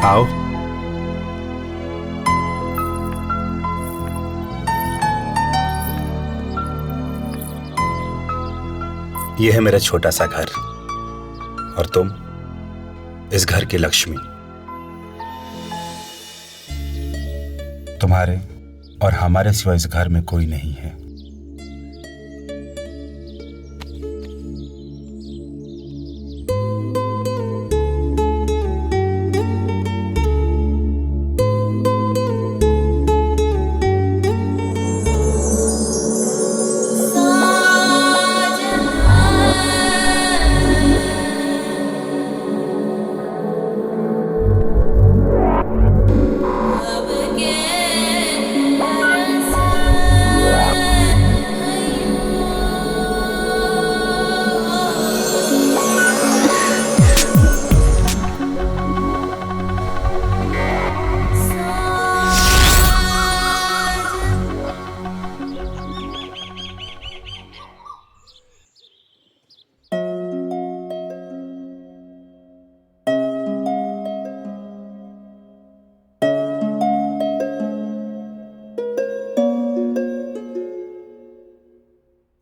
आओ। यह है मेरा छोटा सा घर और तुम इस घर की लक्ष्मी। तुम्हारे और हमारे सिवा इस घर में कोई नहीं है।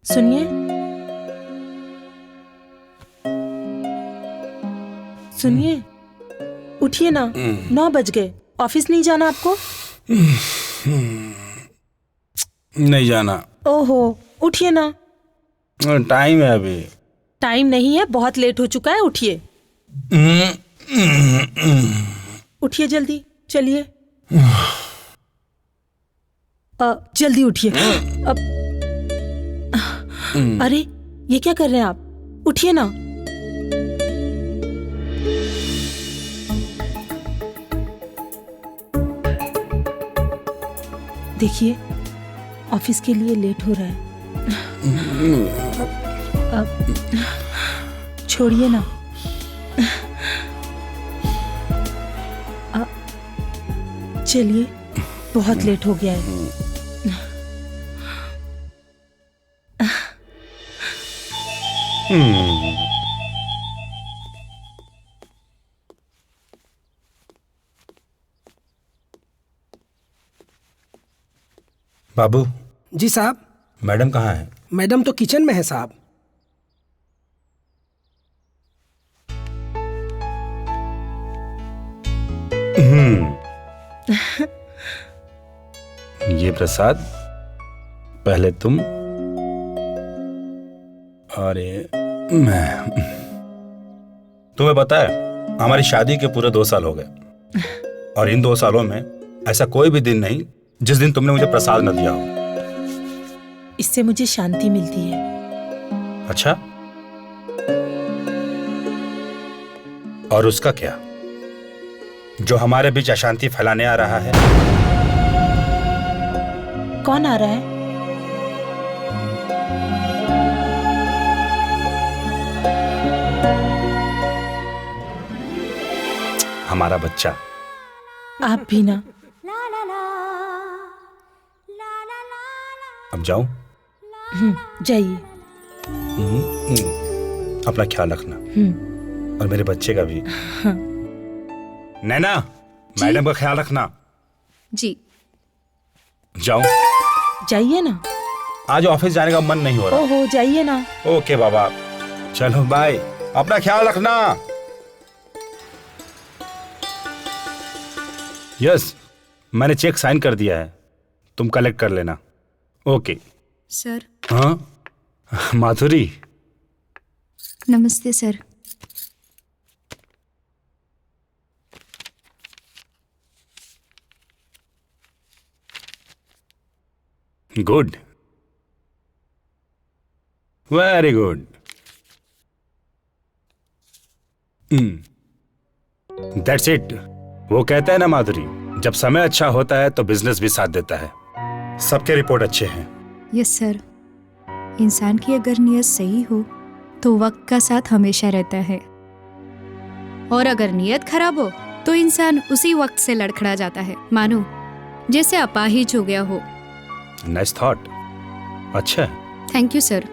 सुनिए, सुनिए, उठिए ना। 9 बज गए। ऑफिस नहीं जाना आपको? नहीं जाना। ओहो, उठिए ना। टाइम है अभी। टाइम नहीं है, बहुत लेट हो चुका है। उठिए, उठिए जल्दी, चलिए। जल्दी उठिए। अब अरे, ये क्या कर रहे हैं आप? उठिए ना। देखिए, ऑफिस के लिए लेट हो रहा है। अब छोड़िए ना। चलिए, बहुत लेट हो गया है। बाबू। जी साहब। मैडम कहाँ है? मैडम तो किचन में है साहब। ये प्रसाद पहले तुम और ये मैं। तुम्हें पता है हमारी शादी के पूरे 2 साल हो गए और इन 2 सालों में ऐसा कोई भी दिन नहीं जिस दिन तुमने मुझे प्रसाद न दिया हो। इससे मुझे शांति मिलती है। अच्छा, और उसका क्या जो हमारे बीच अशांति फैलाने आ रहा है? कौन आ रहा है? हमारा बच्चा। आप भी ना। अब जाऊं? जाइए। अपना ख्याल रखना और मेरे बच्चे का भी। हाँ। नैना, मैडम का ख्याल रखना। जी। जाऊं? जाइए ना। आज ऑफिस जाने का मन नहीं हो रहा। ओहो, जाइए ना। ओके बाबा, चलो बाय। अपना ख्याल रखना। यस, मैंने चेक साइन कर दिया है, तुम कलेक्ट कर लेना। ओके। सर। हाँ माधुरी। नमस्ते sir. Good, very good. That's it. वो कहते हैं ना माधुरी, जब समय अच्छा होता है तो बिजनेस भी साथ देता है। सबके रिपोर्ट अच्छे हैं। Yes sir. इंसान की अगर नीयत सही हो तो वक्त का साथ हमेशा रहता है, और अगर नीयत खराब हो तो इंसान उसी वक्त से लड़खड़ा जाता है, मानो जैसे अपाहिज हो गया हो। Nice thought. अच्छा है। Thank you sir.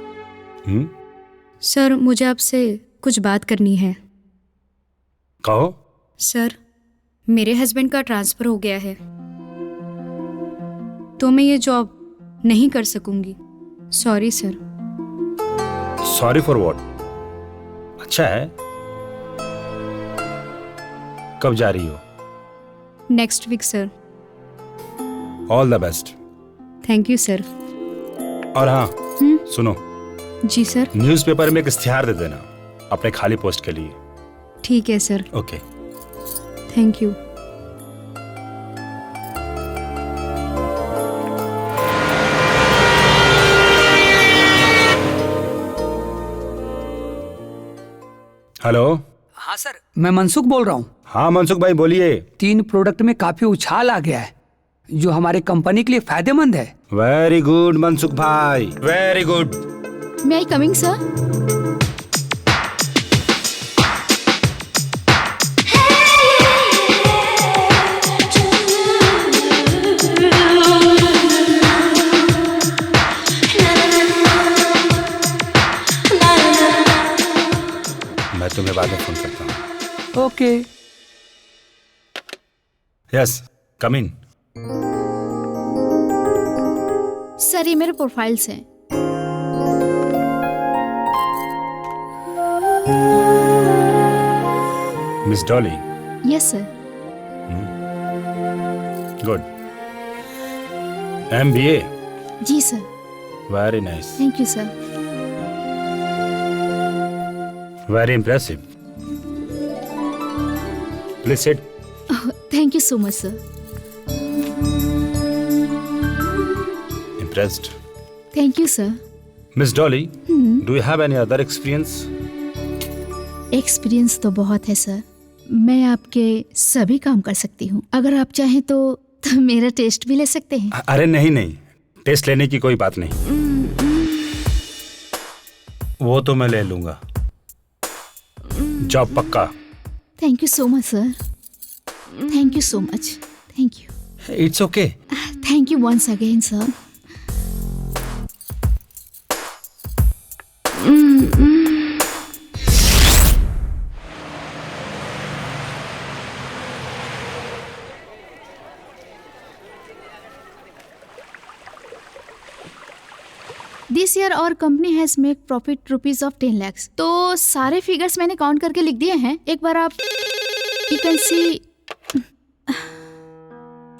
सर, मुझे आपसे कुछ बात करनी है। कहो। सर, मेरे हस्बैंड का ट्रांसफर हो गया है, तो मैं ये जॉब नहीं कर सकूंगी। Sorry sir. Sorry for what? अच्छा है, कब जा रही हो? Next week sir. All the best. Thank you sir. और हाँ, सुनो, जी सर। न्यूज़पेपर में एक इश्तिहार दे देना अपने खाली पोस्ट के लिए। ठीक है sir. Okay. Thank you. Hello. हाँ सर, मैं मनसुख बोल रहा हूँ। हाँ मनसुख भाई बोलिए। 3 प्रोडक्ट में काफी उछाल आ गया है, जो हमारे कंपनी के लिए फायदेमंद है। वेरी गुड मनसुख भाई, very good. May I coming sir? मैं तुम्हें बाद में फोन करता हूँ। Okay. Yes, come in. Sir ये मेरे प्रोफाइल्स हैं। Miss Dolly. Yes sir. Good. MBA। जी sir. Very nice, thank you sir. Very impressive. Please sit. Thank you so much sir. Impressed. Thank you sir. Miss Dolly, do you have any other experience? Experience तो बहुत है sir. मैं आपके सभी काम कर सकती हूँ। अगर आप चाहें तो मेरा टेस्ट भी ले सकते हैं। अरे नहीं नहीं, टेस्ट लेने की कोई बात नहीं, वो तो मैं ले लूंगा। जॉब पक्का। Thank you so much sir. Thank you so much. Thank you. It's okay. Thank you once again sir. This year our company has make profit rupees of 10 lakhs। तो सारे फिगर्स मैंने काउंट करके लिख दिए हैं, एक बार आप you can see.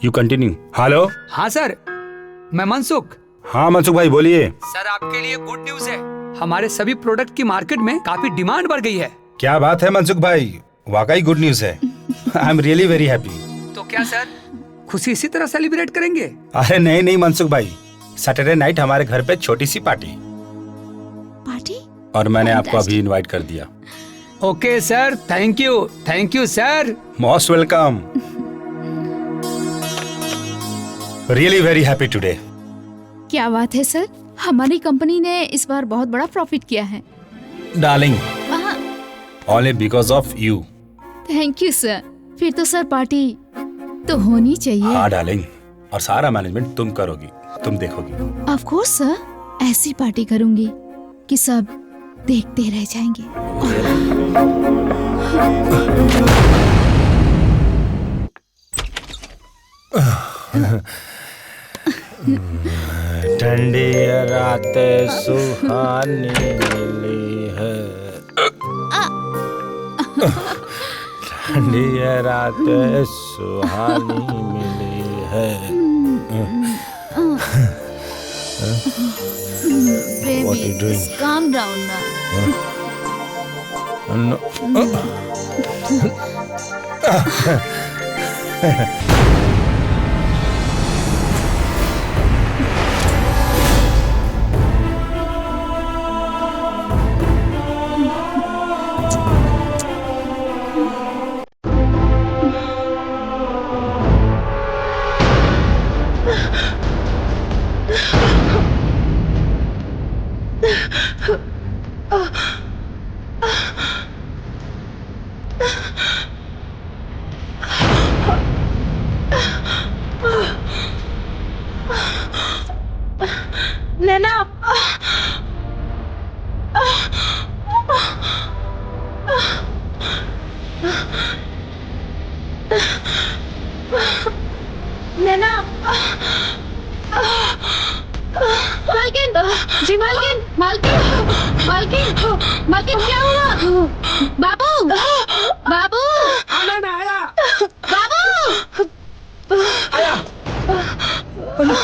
You continue. Hello. हाँ सर, मैं मनसुख। हाँ मनसुख भाई बोलिए। सर आपके लिए गुड न्यूज है, हमारे सभी प्रोडक्ट की मार्केट में काफी डिमांड बढ़ गई है। क्या बात है मनसुख भाई, वाकई गुड न्यूज है। I am really very happy. तो क्या सर खुशी इसी तरह सेलिब्रेट करेंगे? अरे नहीं नहीं मनसुख भाई, सैटरडे नाइट हमारे घर पे छोटी सी पार्टी, और मैंने आपको अभी इनवाइट कर दिया। Okay sir, thank you sir. Most welcome. Really very happy today. क्या बात है सर, हमारी कंपनी ने इस बार बहुत बड़ा प्रॉफिट किया है। Darling, only because of you. Thank you sir. फिर तो सर पार्टी तो होनी चाहिए। हाँ डार्लिंग, और सारा मैनेजमेंट तुम करोगी, तुम देखोगी। ऑफ कोर्स सर, ऐसी पार्टी करूंगी कि सब देखते रह जाएंगे। ठंडी रातें सुहानी मिली है, ठंडी रातें सुहानी मिली है। What are you doing? Just calm down now. नैना, जी मालकिन, मालकिन, मालकिन, मालकिन क्या हुआ? बाबू, बाबू, बाबू,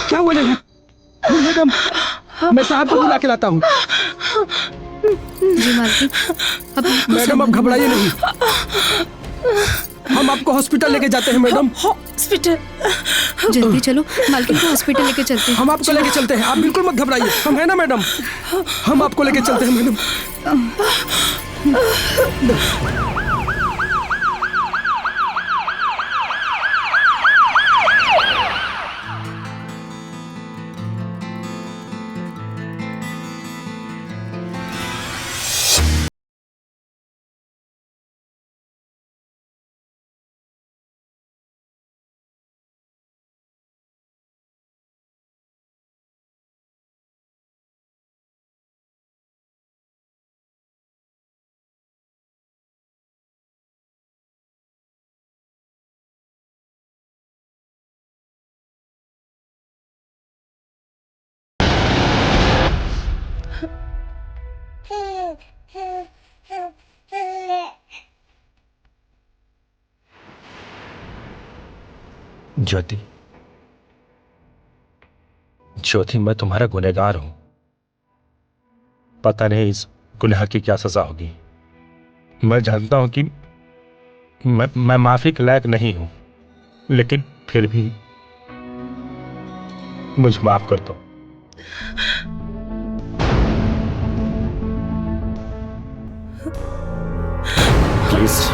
क्या हुआ जगह? मैडम, मैं साहब को बुला के लाता हूँ। जी मालकिन, अब मैडम आप घबराइए नहीं, हम आपको हॉस्पिटल लेके जाते हैं मैडम। हॉस्पिटल? जल्दी चलो, मालकिन को हॉस्पिटल लेके चलते हैं। हम आपको लेके चलते हैं, आप बिल्कुल मत घबराइए, हम है ना मैडम, हम आपको लेके चलते हैं मैडम। ज्योति, ज्योति, मैं तुम्हारा गुनहगार हूं। पता नहीं इस गुनाह की क्या सजा होगी। मैं जानता हूं कि मैं माफी के लायक नहीं हूं, लेकिन फिर भी मुझे माफ कर दो। प्लीज।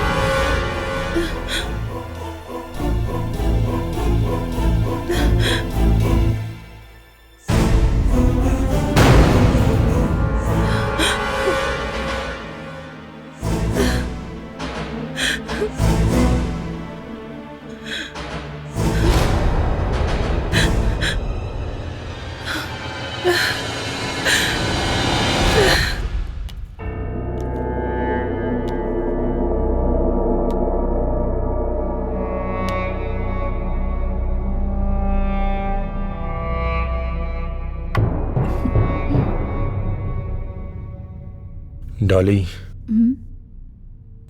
डॉली,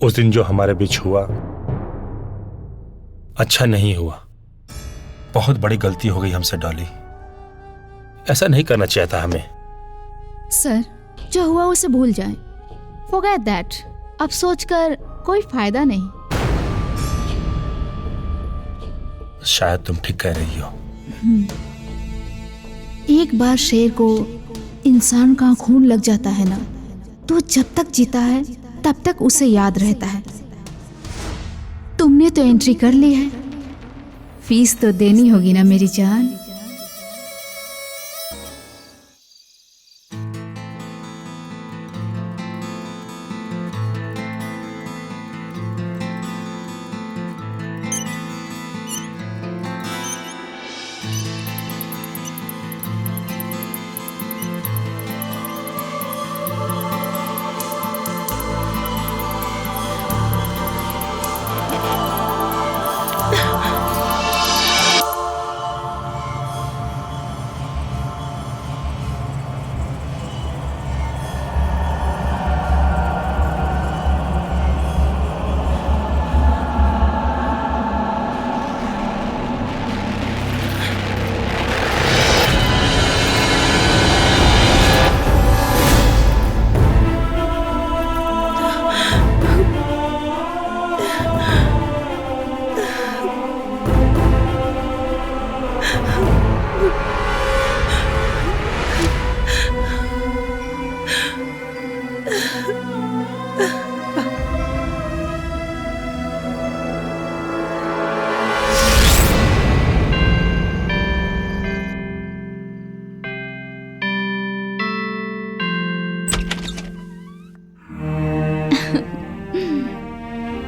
उस दिन जो हमारे बीच हुआ अच्छा नहीं हुआ। बहुत बड़ी गलती हो गई हमसे डॉली, ऐसा नहीं करना चाहिए था हमें। सर, जो हुआ उसे भूल जाएं। Forget that। अब सोचकर कोई फायदा नहीं। शायद तुम ठीक कह रही हो। एक बार शेर को इंसान का खून लग जाता है ना, तो जब तक जीता है तब तक उसे याद रहता है। तुमने तो एंट्री कर ली है, फीस तो देनी होगी ना मेरी जान।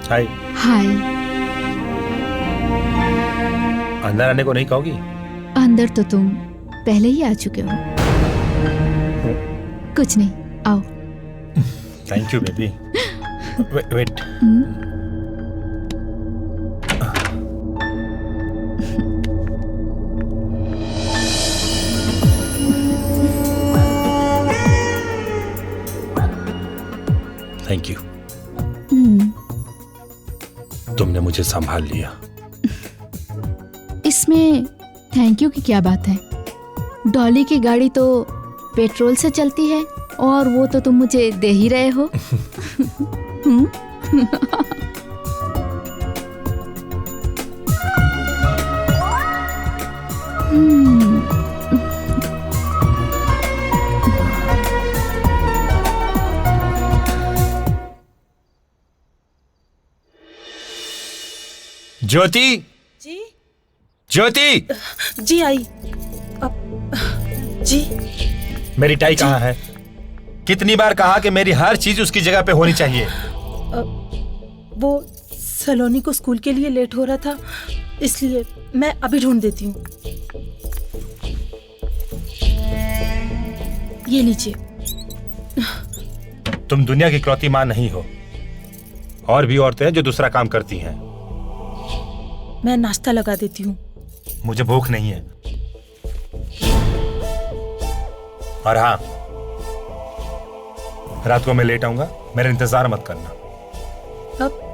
हाय। हाय। अंदर आने को नहीं कहोगी? अंदर तो तुम पहले ही आ चुके हो। कुछ नहीं, आओ। Thank you baby. Wait. Thank you, हम्म, तुमने मुझे संभाल लिया। इसमें थैंक यू की क्या बात है? डॉली की गाड़ी तो पेट्रोल से चलती है और वो तो तुम मुझे दे ही रहे हो। हम्म? हम्म, ज्योति, जी ज्योति, जी आई। जी मेरी टाई कहाँ है? कितनी बार कहा कि मेरी हर चीज उसकी जगह पे होनी चाहिए। वो सलोनी को स्कूल के लिए लेट हो रहा था, इसलिए मैं अभी ढूंढ देती हूँ। ये लीजिए। तुम दुनिया की इकलौती मां नहीं हो, और भी औरतें हैं जो दूसरा काम करती हैं। मैं नाश्ता लगा देती हूँ। मुझे भूख नहीं है। और हाँ, रात को मैं लेट आऊंगा, मेरा इंतजार मत करना। अब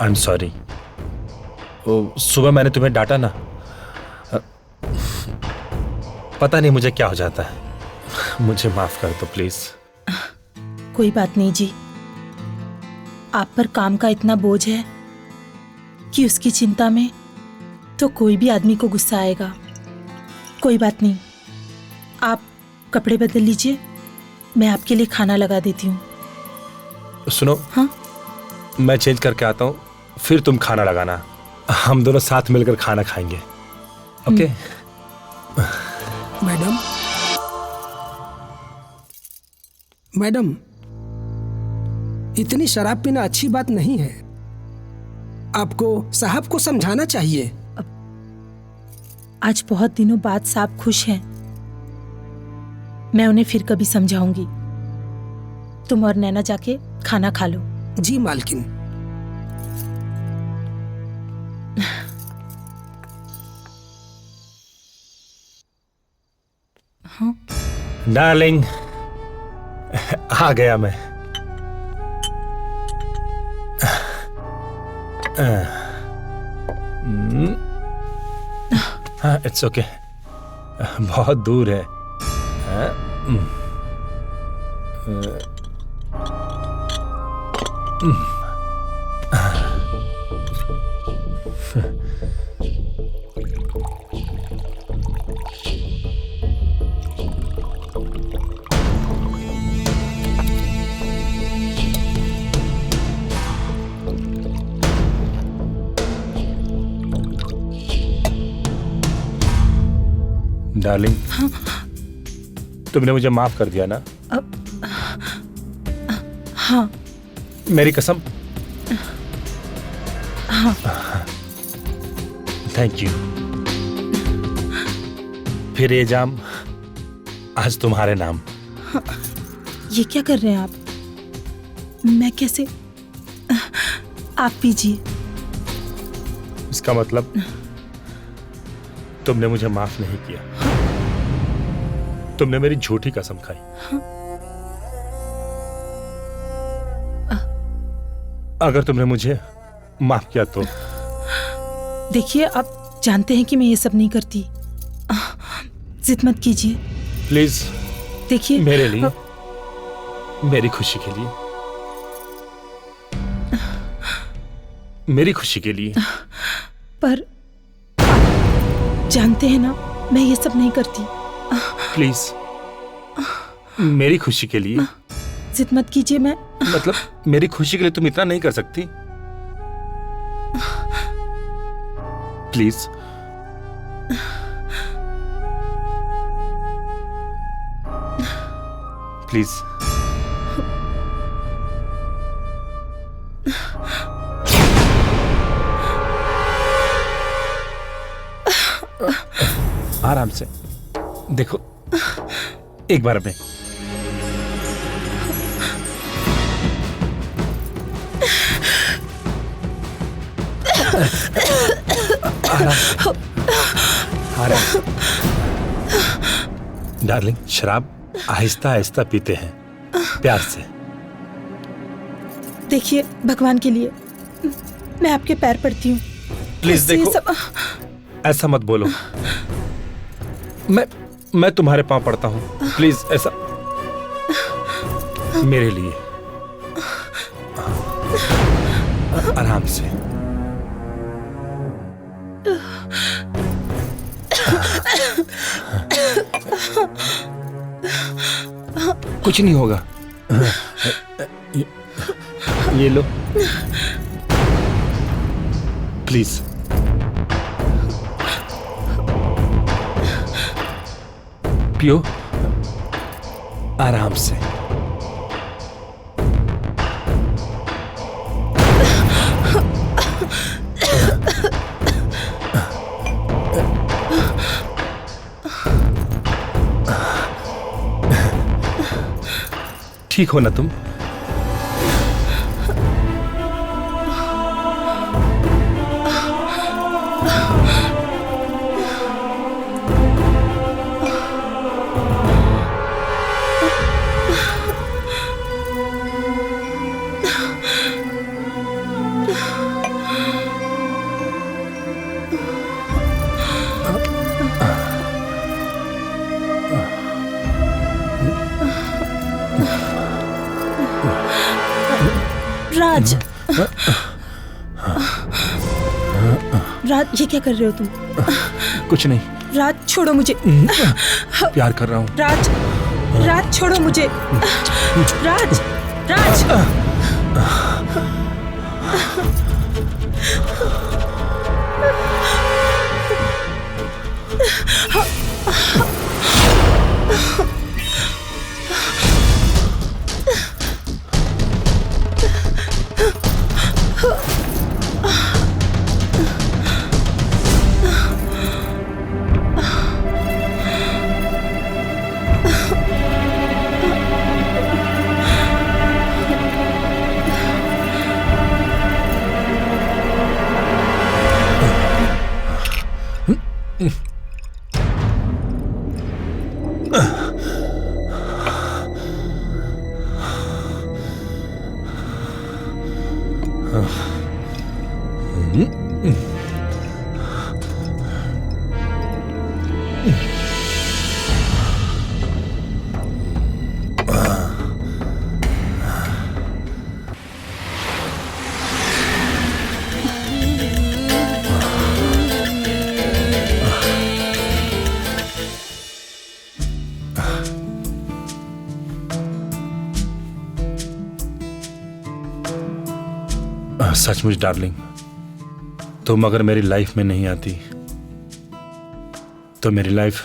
आई एम सॉरी। सुबह मैंने तुम्हें डांटा ना, पता नहीं मुझे क्या हो जाता है। मुझे माफ कर दो प्लीज। कोई बात नहीं जी, आप पर काम का इतना बोझ है कि उसकी चिंता में तो कोई भी आदमी को गुस्सा आएगा। कोई बात नहीं, आप कपड़े बदल लीजिए, मैं आपके लिए खाना लगा देती हूँ। सुनो, हाँ? मैं चेंज करके आता हूँ, फिर तुम खाना लगाना। हम दोनों साथ मिलकर खाना खाएंगे, ओके? मैडम, मैडम, इतनी शराब पीना अच्छी बात नहीं है। आपको साहब को समझाना चाहिए। आज बहुत दिनों बाद साहब खुश हैं, मैं उन्हें फिर कभी समझाऊंगी। तुम और नैना जाके खाना खा लो। जी मालकिन। डार्लिंग, आ गया मैं। हाँ, इट्स ओके, बहुत दूर है। डार्लिंग, तुमने मुझे माफ कर दिया ना? हाँ। मेरी कसम? हाँ। Thank you. फिर ये जाम आज तुम्हारे नाम। हाँ, ये क्या कर रहे हैं आप? मैं कैसे? आप पीजिए। इसका मतलब तुमने मुझे माफ नहीं किया। तुमने मेरी झूठी कसम खाई। अगर तुमने मुझे माफ किया तो? देखिए, आप जानते हैं कि मैं ये सब नहीं करती। जिद मत कीजिए प्लीज। देखिए, मेरे लिए, मेरी खुशी के लिए, मेरी खुशी के लिए। पर आप जानते हैं ना, मैं ये सब नहीं करती। प्लीज, मेरी खुशी के लिए। जिद मत कीजिए। मैं मतलब मेरी खुशी के लिए तुम इतना नहीं कर सकती? प्लीज। प्लीज। आराम से देखो, एक बार में डार्लिंग, शराब आहिस्ता आहिस्ता पीते हैं, प्यार से। देखिए, भगवान के लिए मैं आपके पैर पड़ती हूँ। प्लीज देखो, ऐसा मत बोलो। मैं तुम्हारे पांव पड़ता हूँ, प्लीज ऐसा, मेरे लिए। आराम से। कुछ नहीं होगा। ये लो, प्लीज। पियो आराम से। ठीक हो ना तुम? राज, राज, ये क्या कर रहे हो तुम? कुछ नहीं। राज, छोड़ो मुझे। प्यार कर रहा हूँ। राज, राज, छोड़ो मुझे। राज, राज। सचमुच डार्लिंग, तुम अगर मेरी लाइफ में नहीं आती तो मेरी लाइफ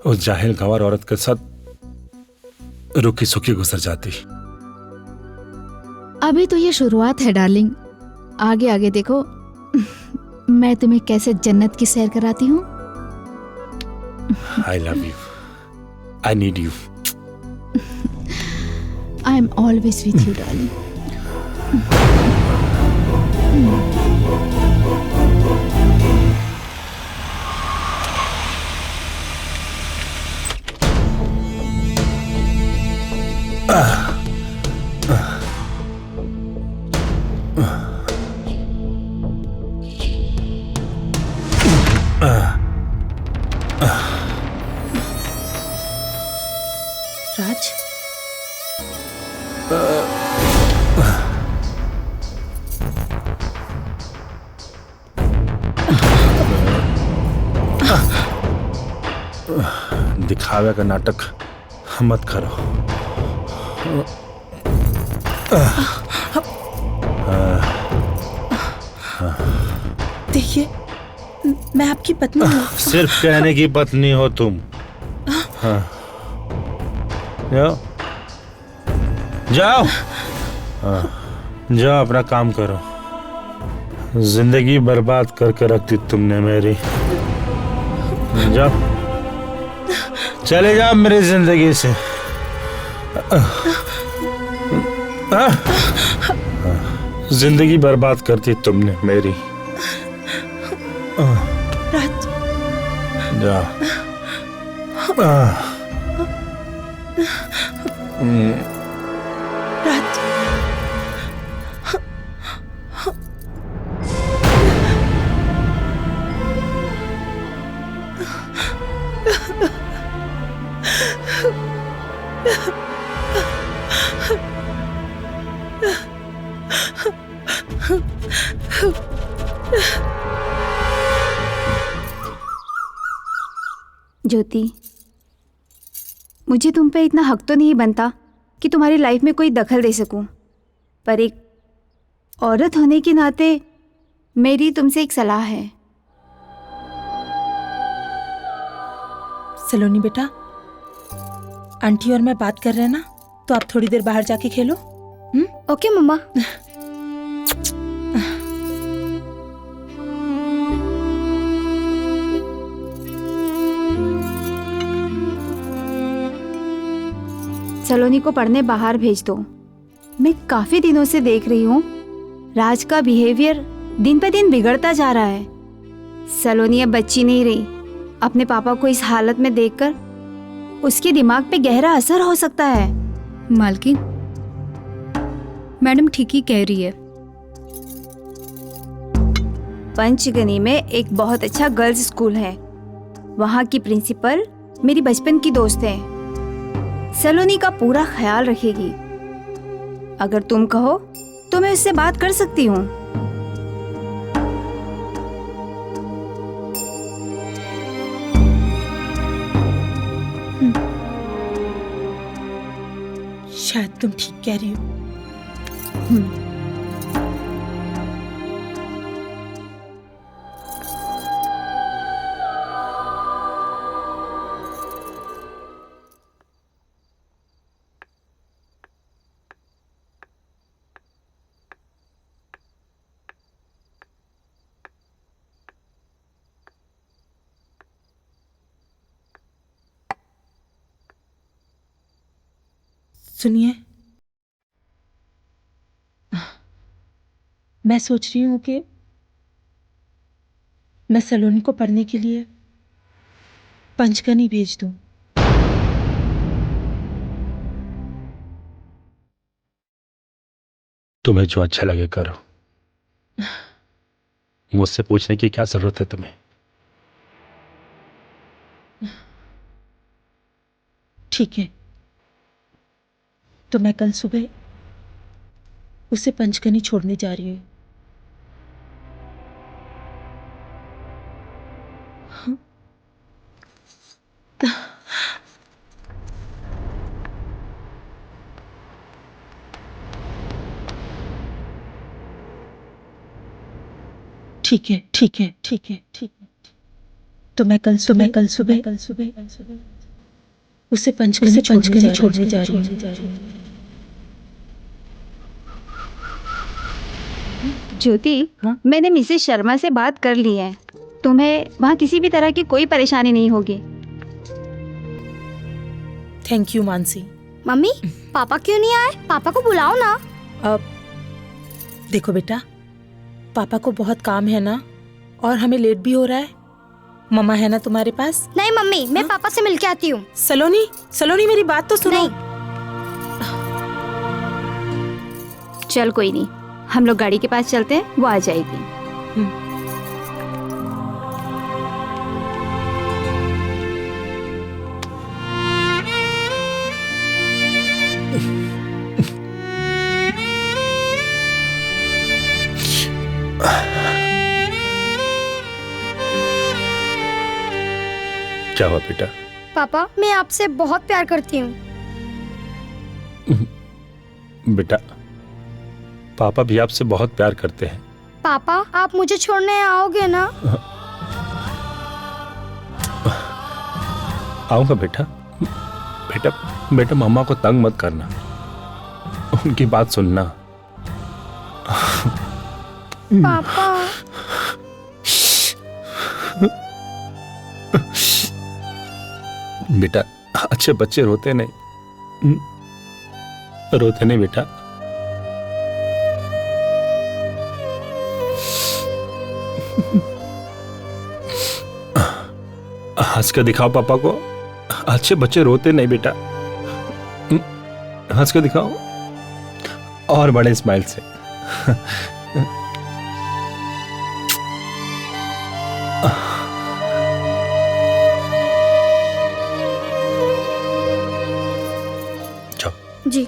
उस जाहिल गंवार औरत के साथ रुकी सुखी गुजर जाती। अभी तो ये शुरुआत है डार्लिंग, आगे आगे देखो मैं तुम्हें कैसे जन्नत की सैर कराती हूँ। I love you, I need you. I am always with you darling. Raj, दिखावे का नाटक मत करो। देखिए, मैं आपकी पत्नी हूँ। सिर्फ कहने की पत्नी हो तुम। हाँ। जाओ जाओ, जाओ अपना काम करो। जिंदगी बर्बाद करके रखती तुमने मेरी। जाओ, चले जाओ मेरी जिंदगी से। जिंदगी बर्बाद करती तुमने मेरी। राज, जा। राज, ज्योति, मुझे तुम पे इतना हक तो नहीं बनता कि तुम्हारी लाइफ में कोई दखल दे सकूं, पर एक औरत होने के नाते मेरी तुमसे एक सलाह है। सलोनी बेटा, आंटी और मैं बात कर रहे हैं ना, तो आप थोड़ी देर बाहर जाके खेलो। ओके मम्मा। सलोनी को पढ़ने बाहर भेज दो। मैं काफी दिनों से देख रही हूँ राज का बिहेवियर दिन पे दिन बिगड़ता जा रहा है। सलोनी अब बच्ची नहीं रही। अपने पापा को इस हालत में देखकर उसके दिमाग पे गहरा असर हो सकता है। मालकिन, मैडम ठीक ही कह रही है। पंचगनी में एक बहुत अच्छा गर्ल्स स्कूल है। वहाँ की प्रिंसिपल मेरी बचपन की दोस्त है। सलोनी का पूरा ख्याल रखेगी। अगर तुम कहो तो मैं उससे बात कर सकती हूँ। शायद तुम ठीक कह रही हो। सुनिए, मैं सोच रही हूँ कि मैं सलोनी को पढ़ने के लिए पंचगनी भेज दूँ। तुम्हें जो अच्छा लगे करो। मुझसे पूछने की क्या जरूरत है तुम्हें? ठीक है, तो मैं कल सुबह उसे पंचगनी छोड़ने जा रही हूँ। ठीक है, ठीक है, ठीक है, ठीक है। तो मैं कल सुबह उसे पंचगनी छोड़ने जा रही हूँ। ज्योति, हाँ? मैंने मिसेस शर्मा से बात कर ली है। तुम्हें वहाँ किसी भी तरह की कोई परेशानी नहीं होगी। Thank you Mansi. मम्मी, पापा क्यों नहीं आए? पापा को बुलाओ ना। अब देखो बेटा, पापा को बहुत काम है ना, और हमें लेट भी हो रहा है। मम्मा है ना तुम्हारे पास? नहीं मम्मी, मैं पापा से मिलके आती हूँ। सलोनी, सलोनी मेरी बात तो सुनो। नहीं। चल कोई नहीं, हम लोग गाड़ी के पास चलते हैं, वो आ जाएगी। क्या हुआ बेटा? पापा, मैं आपसे बहुत प्यार करती हूँ। बेटा, पापा भी आपसे बहुत प्यार करते हैं। पापा, आप मुझे छोड़ने आओगे ना? आऊंगा बेटा। बेटा बेटा, मम्मा को तंग मत करना, उनकी बात सुनना। पापा। बेटा, अच्छे बच्चे रोते नहीं, रोते नहीं बेटा। हंस के दिखाओ पापा को। अच्छे बच्चे रोते नहीं बेटा। हंस के दिखाओ और बड़े स्माइल से। जाओ जी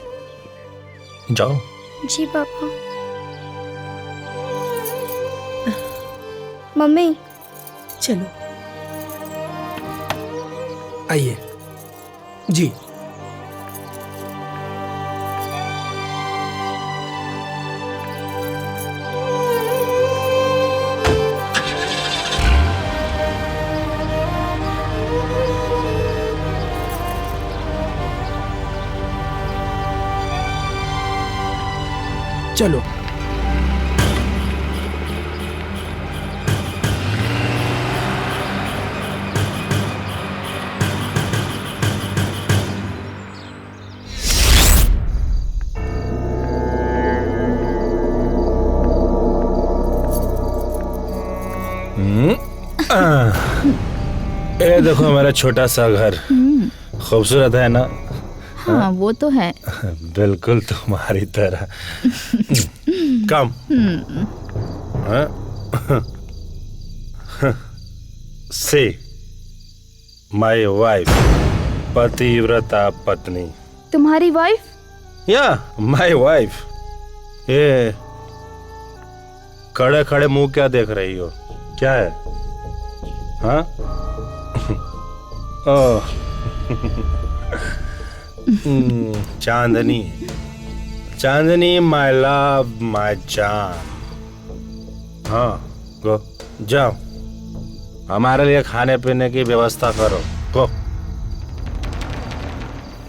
जाओ। जी पापा। मम्मी चलो। आइए जी। चलो। ये देखो मेरा छोटा सा घर, खूबसूरत है ना? हाँ वो तो है। बिल्कुल तुम्हारी तरह। कम। से माय वाइफ, पतिव्रता पत्नी। तुम्हारी वाइफ? या माय वाइफ। ये खड़े खड़े मुंह क्या देख रही हो? क्या है? हाँ? ओह चांदनी, चांदनी माय लव माय जान। हाँ गो जाओ, हमारे लिए खाने पीने की व्यवस्था करो। गो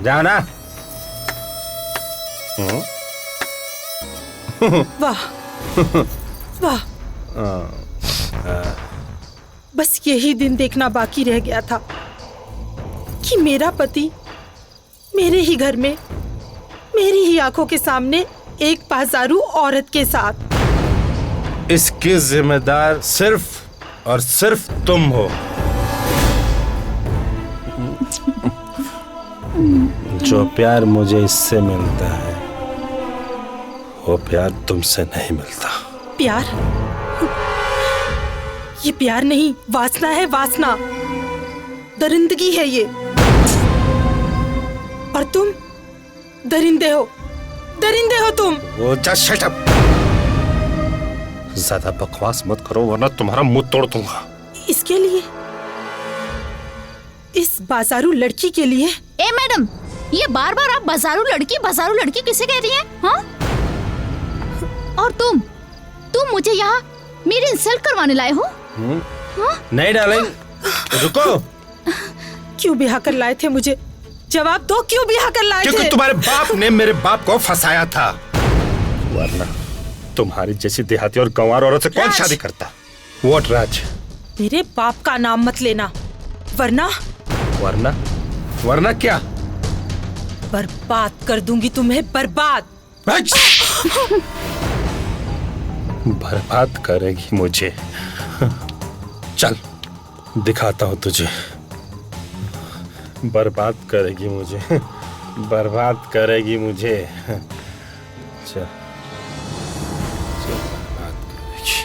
जाओ ना। वाह वाह, बस यही दिन देखना बाकी रह गया था कि मेरा पति मेरे ही घर में, मेरी ही आंखों के सामने एक बाजारू औरत के साथ। इसकी जिम्मेदार सिर्फ और सिर्फ तुम हो। जो प्यार मुझे इससे मिलता है वो प्यार तुमसे नहीं मिलता। प्यार? ये प्यार नहीं, वासना है, वासना, दरिंदगी है ये। और तुम दरिंदे हो, दरिंदे हो तुम। वो जस्ट शट अप। ज्यादा बकवास मत करो वरना तुम्हारा मुंह तोड़ दूंगा। इसके लिए, इस बाजारू लड़की के लिए? ए मैडम, ये बार बार आप बाजारू लड़की किसे कह रही हैं? हाँ? और तुम मुझे यहाँ मेरी इंसल्ट करवाने लाए हो? नहीं डालेंगे। रुको। क्यों ब्याह कर लाए थे मुझे? जवाब दो, क्यों ब्याह कर लाए थे? क्योंकि तुम्हारे बाप ने मेरे बाप को फंसाया था, वरना तुम्हारी जैसी देहाती और गंवार औरत से कौन शादी करता? व्हाट राज? मेरे बाप का नाम मत लेना, वरना वरना क्या? बर्बाद कर दूंगी तुम्हें, बर्बाद। बर्बाद करेगी मुझे? चल दिखाता हूँ तुझे। बर्बाद करेगी मुझे, बर्बाद करेगी मुझे। चल बर्बाद करेगी।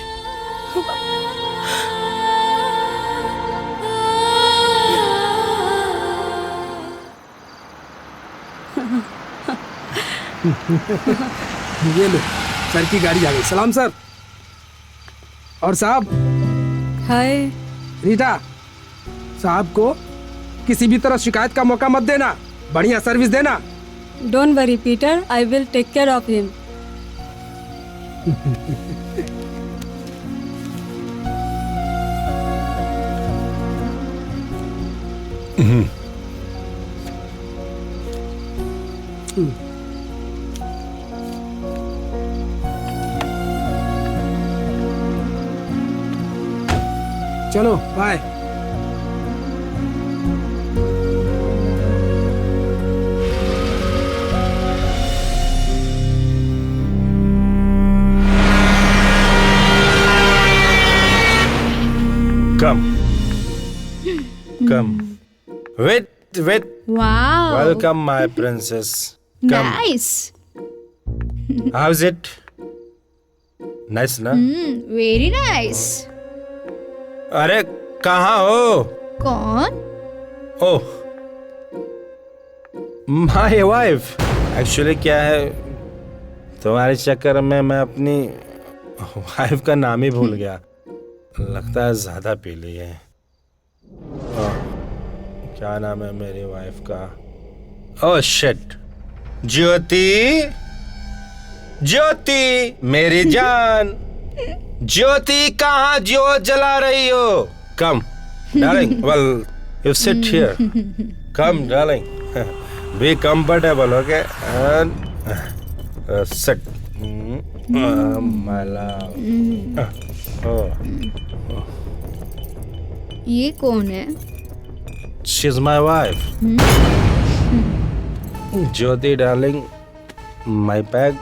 ये लो, सर की गाड़ी आ गई। सलाम सर। और साहब। हाय। रीटा, साहब को किसी भी तरह शिकायत का मौका मत देना, बढ़िया सर्विस देना। Don't worry Peter, I will take care of him. चलो bye. Come come Wait. Wow Welcome, my princess. Come. Nice How's it? Nice ना? वेरी नाइस अरे कहाँ हो? कौन ओह, my wife. Actually क्या है, तुम्हारे चक्कर में मैं अपनी वाइफ का नाम ही भूल गया। लगता है ज्यादा पी ली है। क्या नाम है मेरी वाइफ का? ओह शिट, ज्योति, मेरी जान। ज्योति कहाँ जोत जला रही हो? Come darling, well you sit here. Come darling, be comfortable, okay? Sit my love. ये कौन है she is my wife. Jyoti darling, my peg.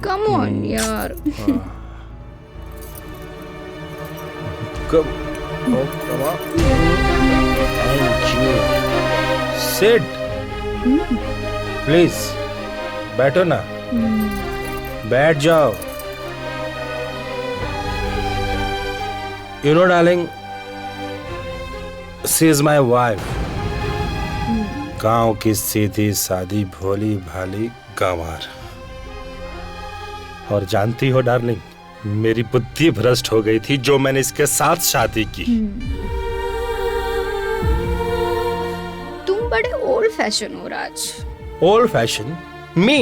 Come on यार Come. Oh, come on. Thank you. Sit. Please. बैठो ना। बैठ जाओ। You know, darling, she is my wife. गांव की सीधी सादी भोली भाली गंवार। और जानती हो डार्लिंग, मेरी बुद्धि भ्रष्ट हो गई थी जो मैंने इसके साथ शादी की। तुम बड़े ओल्ड फैशन हो Raj. Old fashion? Me?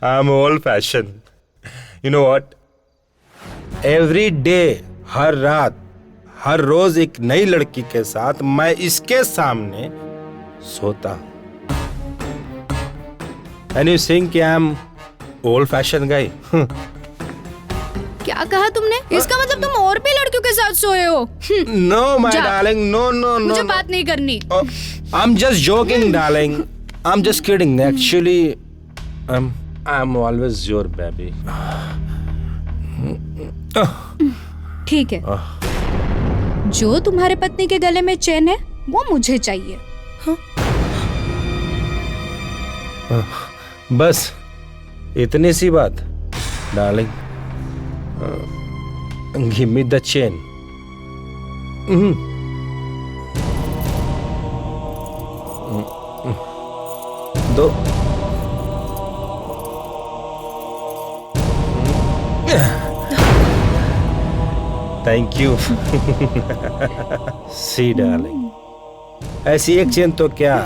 I am old fashion. You know what? Every day, हर रात, हर रोज एक नई लड़की के साथ मैं इसके सामने सोता हूं। And you think I am old fashioned guy? क्या कहा तुमने? इसका मतलब तुम और भी लड़कियों के साथ सोए हो? No, my जा। darling, no. मुझे no. बात नहीं करनी। I'm just joking, darling. I'm just kidding. Actually, I'm always your baby. ठीक है, जो तुम्हारे पत्नी के गले में चैन है वो मुझे चाहिए। बस इतनी सी बात, darling. Give me the chain. दो। Thank you. सी डार्लिंग, ऐसी एक चेन तो क्या,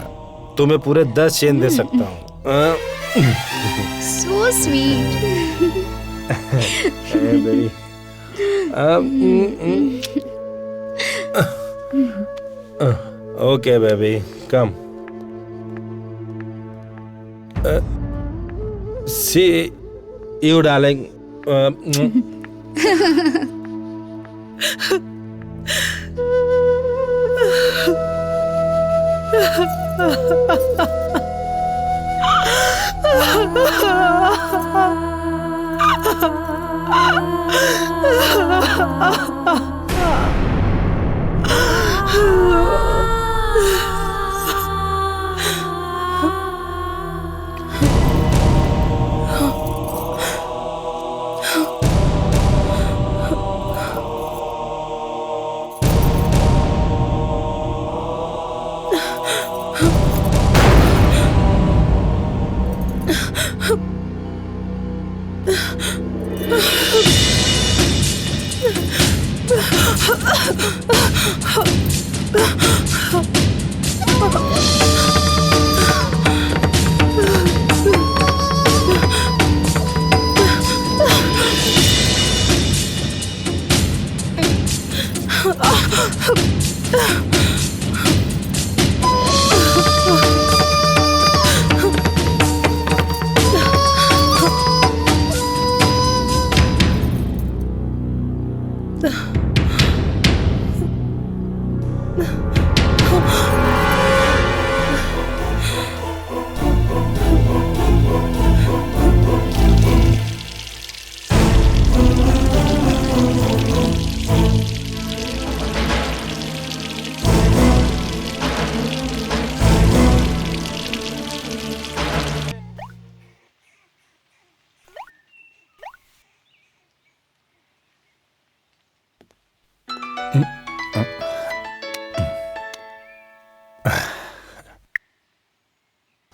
तुम्हें पूरे 10 चेन दे सकता हूँ। So sweet. Hey, baby. Okay, baby, come. See you, darling.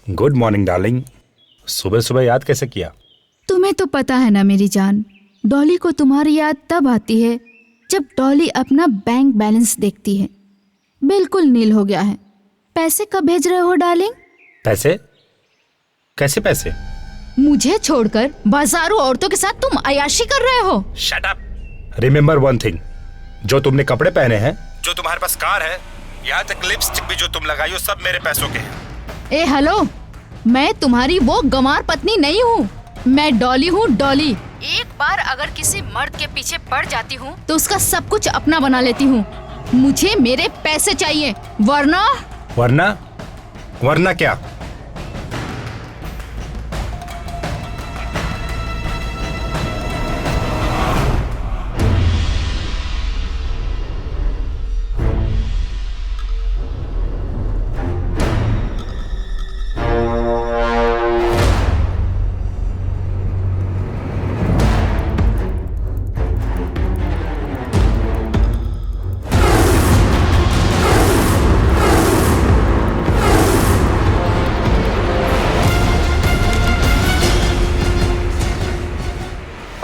Good morning darling. सुबह सुबह याद कैसे किया? तुम्हें तो पता है ना मेरी जान, डॉली को तुम्हारी याद तब आती है जब डॉली अपना बैंक बैलेंस देखती है। बिल्कुल नील हो गया है। पैसे कब भेज रहे हो डार्लिंग? पैसे? कैसे पैसे? मुझे छोड़कर बाजारों औरतों के साथ तुम अयाशी कर रहे हो। Shut up. Remember one thing, जो तुमने कपड़े पहने हैं, जो तुम्हारे पास कार है, यहाँ तक लिपस्टिक भी जो तुम लगाई हो, सब मेरे पैसों के हैं। ए हेलो, मैं तुम्हारी वो गंवार पत्नी नहीं हूँ। मैं डॉली हूँ, डॉली। एक बार अगर किसी मर्द के पीछे पड़ जाती हूँ तो उसका सब कुछ अपना बना लेती हूँ। मुझे मेरे पैसे चाहिए, वरना वरना क्या?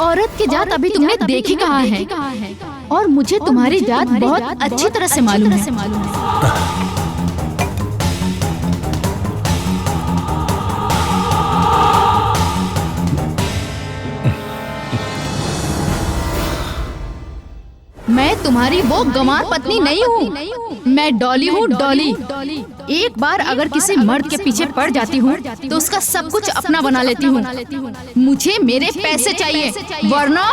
औरत की जात अभी तुमने देखी कहाँ है? और मुझे तुम्हारी जात बहुत अच्छी तरह से मालूम है। मैं तुम्हारी वो गंवार पत्नी नहीं हूँ। मैं डॉली हूँ, डॉली। एक बार अगर किसी मर्द के पीछे पड़ जाती हूँ तो उसका सब कुछ अपना बना लेती हूँ। मुझे मेरे पैसे चाहिए, वरना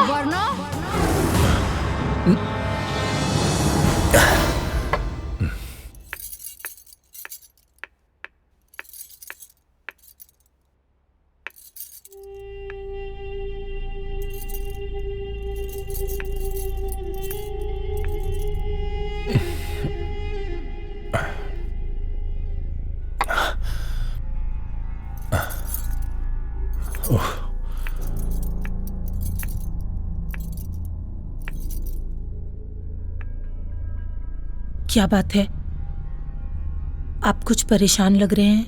क्या बात है? आप कुछ परेशान लग रहे हैं।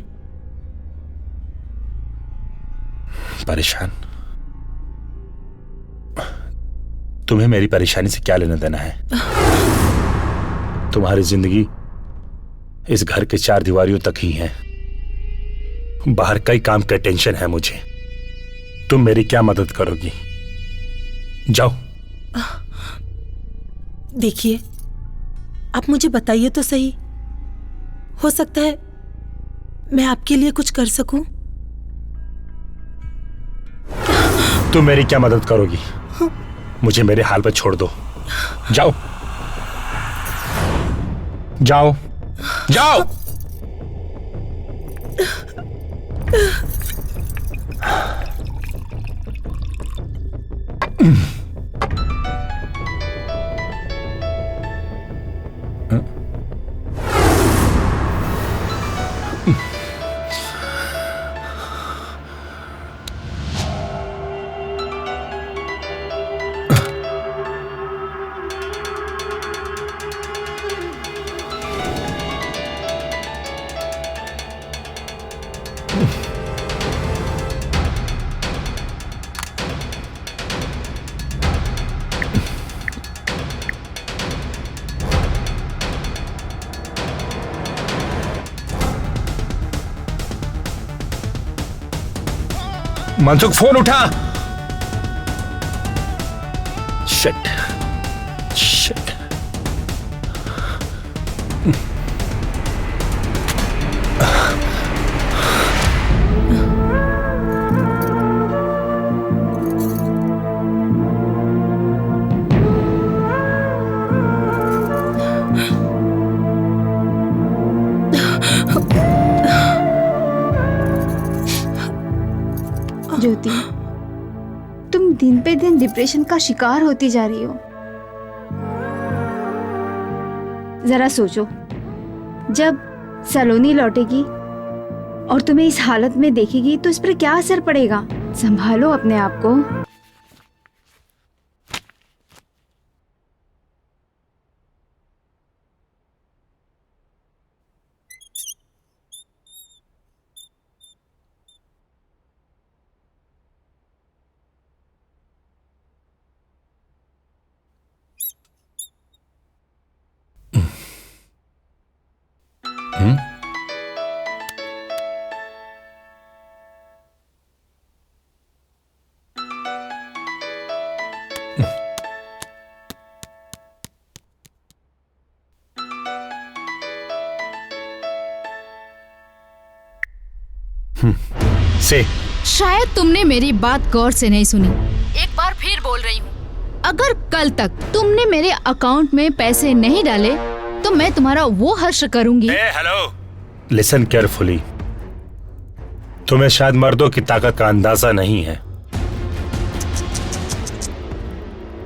परेशान? तुम्हें मेरी परेशानी से क्या लेना देना है? तुम्हारी जिंदगी इस घर के चार दीवारियों तक ही है। बाहर कई काम का टेंशन है मुझे। तुम मेरी क्या मदद करोगी? जाओ। देखिए, आप मुझे बताइए तो सही। हो सकता है मैं आपके लिए कुछ कर सकूं। तुम मेरी क्या मदद करोगी? मुझे मेरे हाल पर छोड़ दो। जाओ जाओ जाओ। मनसुख, फोन उठा। Shit shit. ज्योति, तुम दिन पे दिन डिप्रेशन का शिकार होती जा रही हो। जरा सोचो, जब सलोनी लौटेगी और तुम्हें इस हालत में देखेगी तो इस पर क्या असर पड़ेगा। संभालो अपने आप को। से शायद तुमने मेरी बात गौर से नहीं सुनी। एक बार फिर बोल रही हूँ, अगर कल तक तुमने मेरे अकाउंट में पैसे नहीं डाले तो मैं तुम्हारा वो हर्ष करूंगी। Hello, listen carefully. तुम्हें शायद मर्दों की ताकत का अंदाजा नहीं है।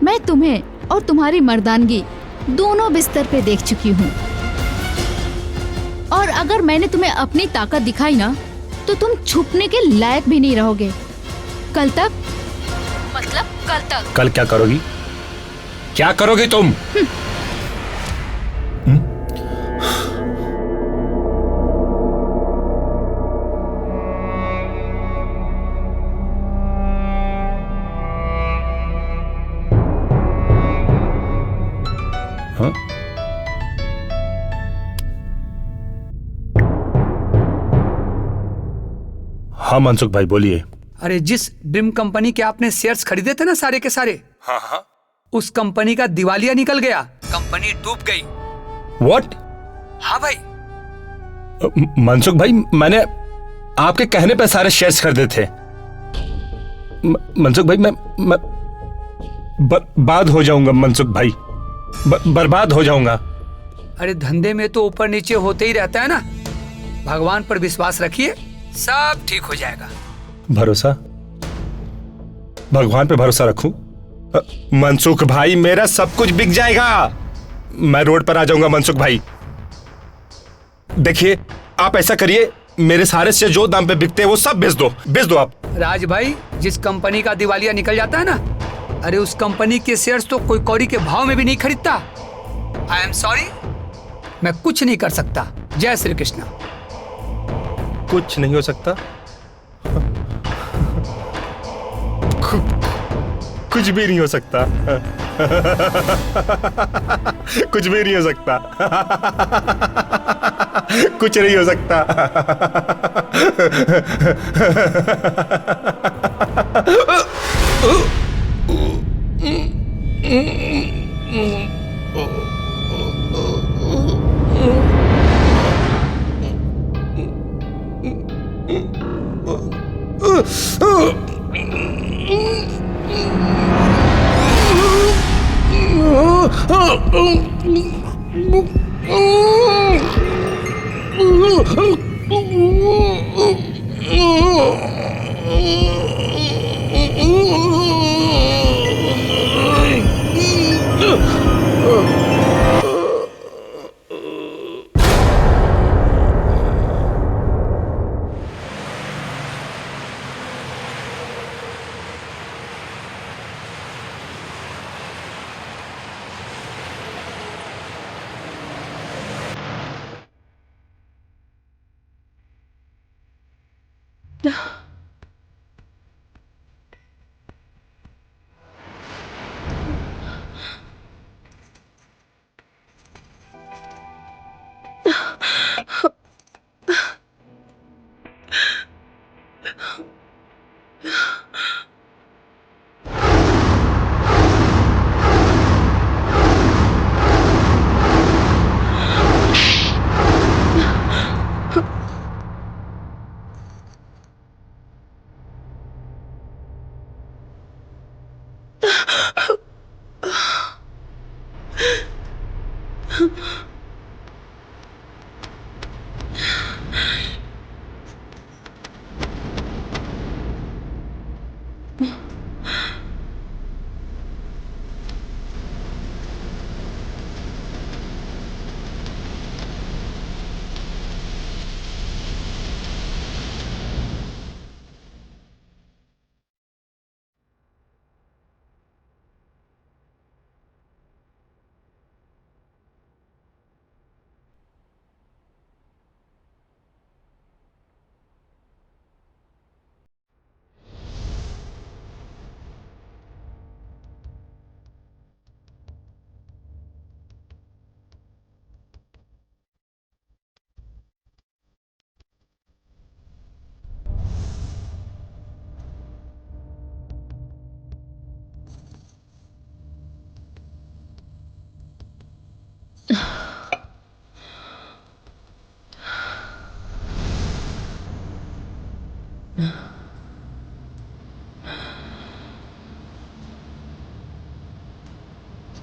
मैं तुम्हें और तुम्हारी मर्दानगी दोनों बिस्तर पे देख चुकी हूँ, और अगर मैंने तुम्हें अपनी ताकत दिखाई ना तो तुम छुपने के लायक भी नहीं रहोगे। कल तक, मतलब कल तक। कल क्या करोगी? क्या करोगी तुम? हाँ? हाँ मनसुख भाई बोलिए। अरे जिस ड्रीम कंपनी के आपने शेयर्स खरीदे थे ना सारे के सारे, हाँ हाँ, उस कंपनी का दिवालिया निकल गया, कंपनी डूब गई। व्हाट? हाँ भाई। मनसुख भाई, मैंने आपके कहने पे सारे शेयर्स खरीदे थे। मनसुख भाई, मैं बर्बाद हो जाऊंगा मनसुख भाई, बर्बाद हो जाऊंगा। अरे धंधे में तो ऊपर नीचे होते ही रहता है ना। भगवान पर विश्वास रखिए, सब ठीक हो जाएगा। भरोसा? भगवान पे भरोसा रखूं? मनसुख भाई, मेरा सब कुछ बिक जाएगा। मैं रोड पर आ जाऊंगा मनसुख भाई। देखिए, आप ऐसा करिए, मेरे सारे शेयर जो दाम पे बिकते हैं वो सब बेच दो आप। राज भाई, जिस कंपनी का दिवालिया निकल जाता है ना, अरे उस कंपनी के शेयर्स तो कोई कौड़ी के भाव में भी नहीं खरीदता। आई एम सॉरी, मैं कुछ नहीं कर सकता। जय श्री कृष्ण। कुछ नहीं हो सकता? कुछ भी नहीं हो सकता। कुछ भी नहीं हो सकता। कुछ नहीं हो सकता।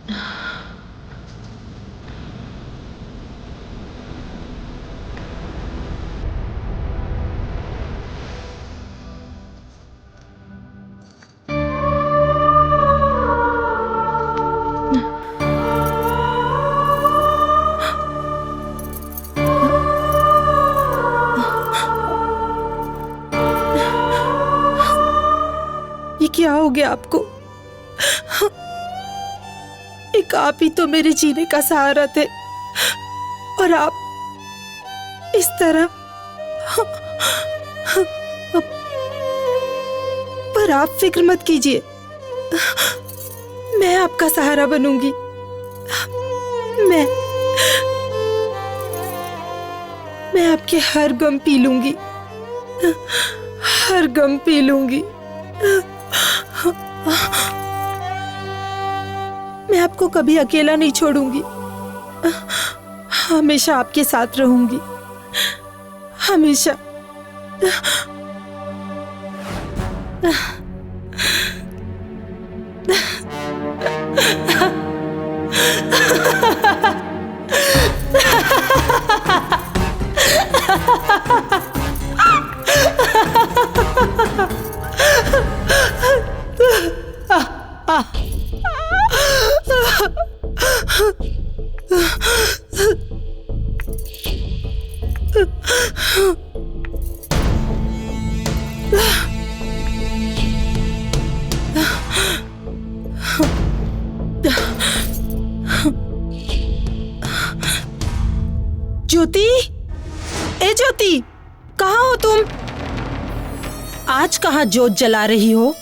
ये क्या हो गया आपको? एक आप ही तो मेरे जीने का सहारा थे और आप इस तरह। पर आप फिक्र मत कीजिए, मैं आपका सहारा बनूंगी। मैं आपके हर गम पी लूंगी, हर गम पी लूंगी। मैं आपको कभी अकेला नहीं छोड़ूंगी, हमेशा आपके साथ रहूंगी, हमेशा। ज्योति, ए ज्योति, कहाँ हो तुम? आज कहाँ जोत जला रही हो?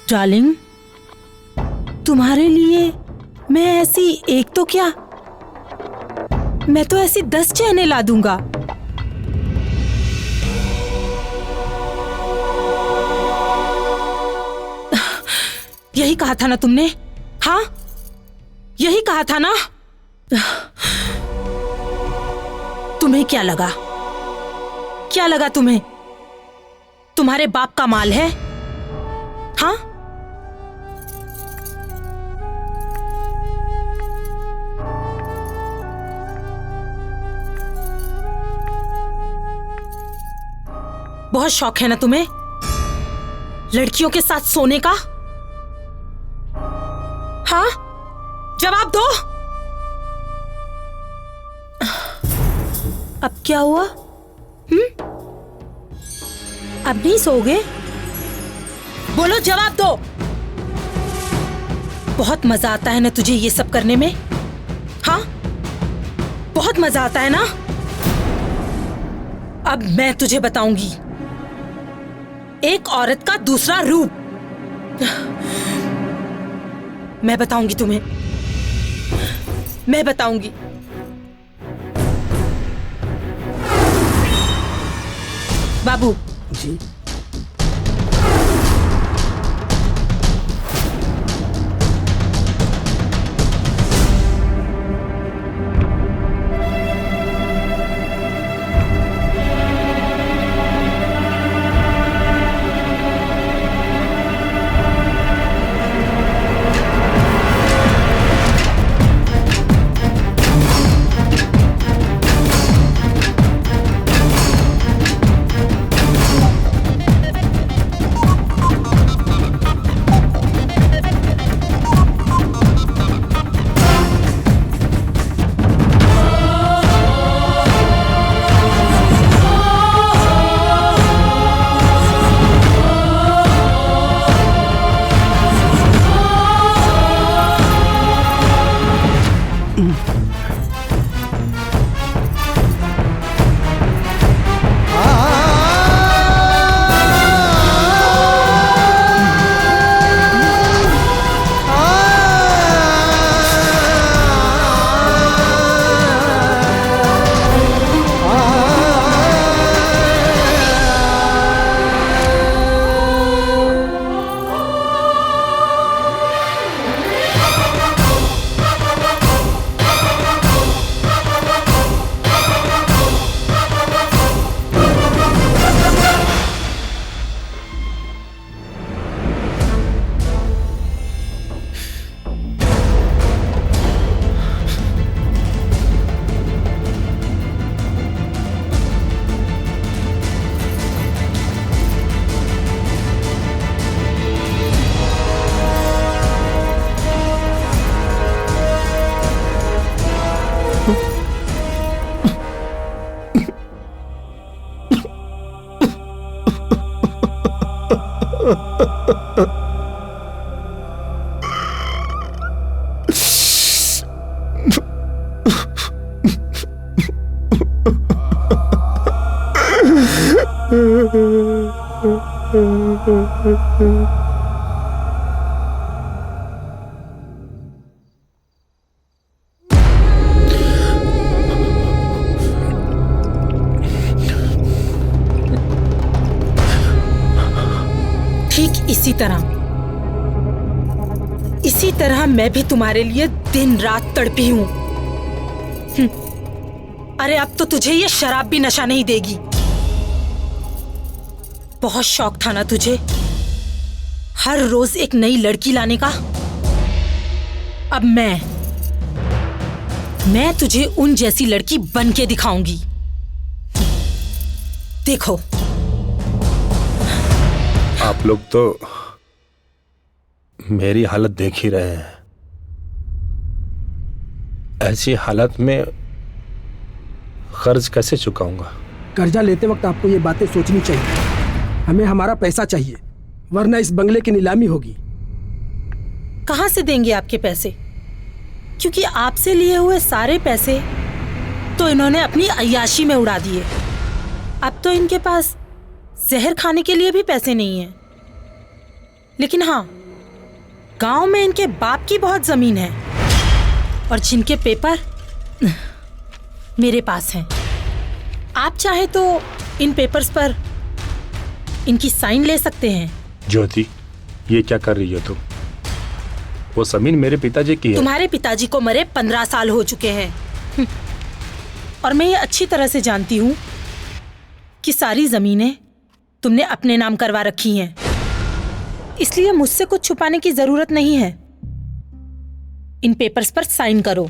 डार्लिंग, तुम्हारे लिए मैं ऐसी एक तो क्या, मैं तो ऐसी 10 चैने ला दूंगा। यही कहा था ना तुमने? हाँ, यही कहा था ना? तुम्हें क्या लगा? क्या लगा तुम्हें? तुम्हारे बाप का माल है? हाँ? बहुत शौक है ना तुम्हें लड़कियों के साथ सोने का? हाँ, जवाब दो। अब क्या हुआ? अब नहीं सोओगे? बोलो, जवाब दो। बहुत मजा आता है ना तुझे ये सब करने में? हाँ, बहुत मजा आता है ना? अब मैं तुझे बताऊंगी एक औरत का दूसरा रूप। मैं बताऊंगी तुम्हें, मैं बताऊंगी। बाबू जी। ठीक इसी तरह मैं भी तुम्हारे लिए दिन रात तड़पी हूं। अरे अब तो तुझे ये शराब भी नशा नहीं देगी। बहुत शौक था ना तुझे हर रोज एक नई लड़की लाने का। अब मैं तुझे उन जैसी लड़की बन के दिखाऊंगी। देखो आप लोग तो मेरी हालत देख ही रहे हैं। ऐसी हालत में कर्ज कैसे चुकाऊंगा? कर्जा लेते वक्त आपको ये बातें सोचनी चाहिए। हमें हमारा पैसा चाहिए, वरना इस बंगले की नीलामी होगी। कहां से देंगे आपके पैसे? क्योंकि आपसे लिए हुए सारे पैसे तो इन्होंने अपनी अय्याशी में उड़ा दिए। अब तो इनके पास जहर खाने के लिए भी पैसे नहीं हैं। लेकिन हाँ, गांव में इनके बाप की बहुत जमीन है और जिनके पेपर मेरे पास हैं। आप चाहे तो इन पेपर्स पर इनकी साइन ले सकते हैं। ज्योति, ये क्या कर रही हो तुम? वो जमीन मेरे पिताजी की है। तुम्हारे पिताजी को मरे 15 साल हो चुके हैं और मैं ये अच्छी तरह से जानती हूँ कि सारी जमीनें तुमने अपने नाम करवा रखी हैं। इसलिए मुझसे कुछ छुपाने की जरूरत नहीं है। इन पेपर्स पर साइन करो।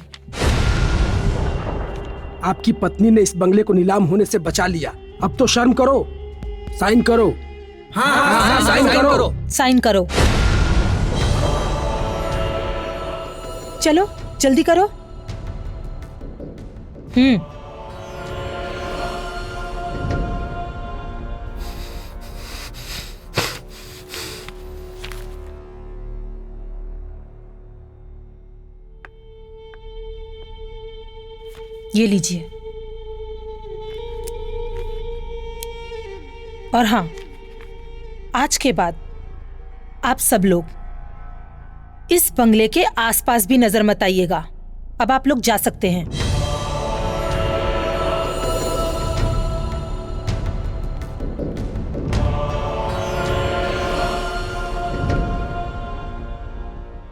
आपकी पत्नी ने इस बंगले को नीलाम होने से बचा लिया। अब तो शर्म करो, साइन करो। हाँ, साइन करो। साइन करो। चलो जल्दी करो। ये लीजिए। और हाँ, आज के बाद आप सब लोग इस बंगले के आसपास भी नजर मत आइएगा। अब आप लोग जा सकते हैं।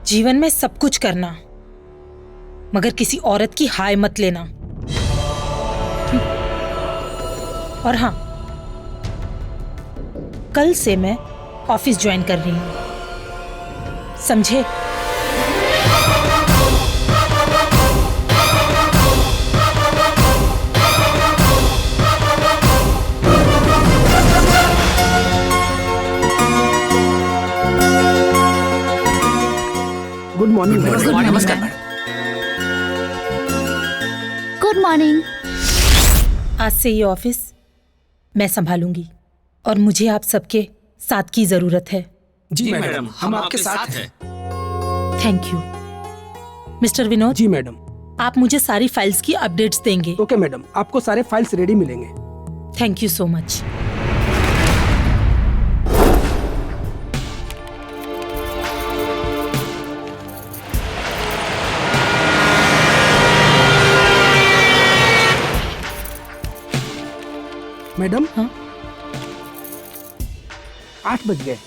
जीवन में सब कुछ करना, मगर किसी औरत की हाय मत लेना। और हाँ, कल से मैं ऑफिस ज्वाइन कर रही हूं, समझे? Good morning. नमस्कार। Good morning. आज से ये ऑफिस मैं संभालूंगी और मुझे आप सबके साथ की जरूरत है। जी मैडम, हम आपके साथ हैं। Thank you. मिस्टर विनोद। जी मैडम। आप मुझे सारी फाइल्स की अपडेट्स देंगे। ओके मैडम, आपको सारे फाइल्स रेडी मिलेंगे। Thank you so much. Madam. हाँ? 8 बज गए।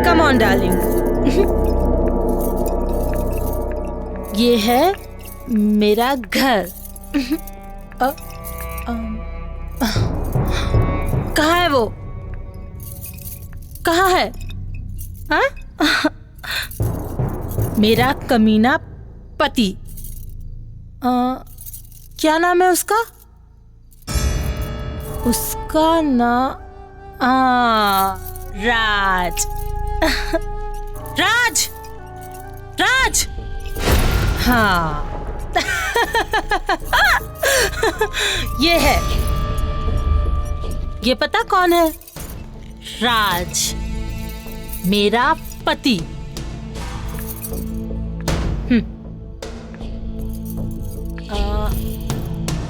Come on darling. ये है मेरा घर। कहाँ है वो? कहाँ है? हाँ? मेरा कमीना पति। क्या नाम है उसका? उसका नाम राज। राज, राज। हाँ ये है। ये पता कौन है? राज, मेरा पति।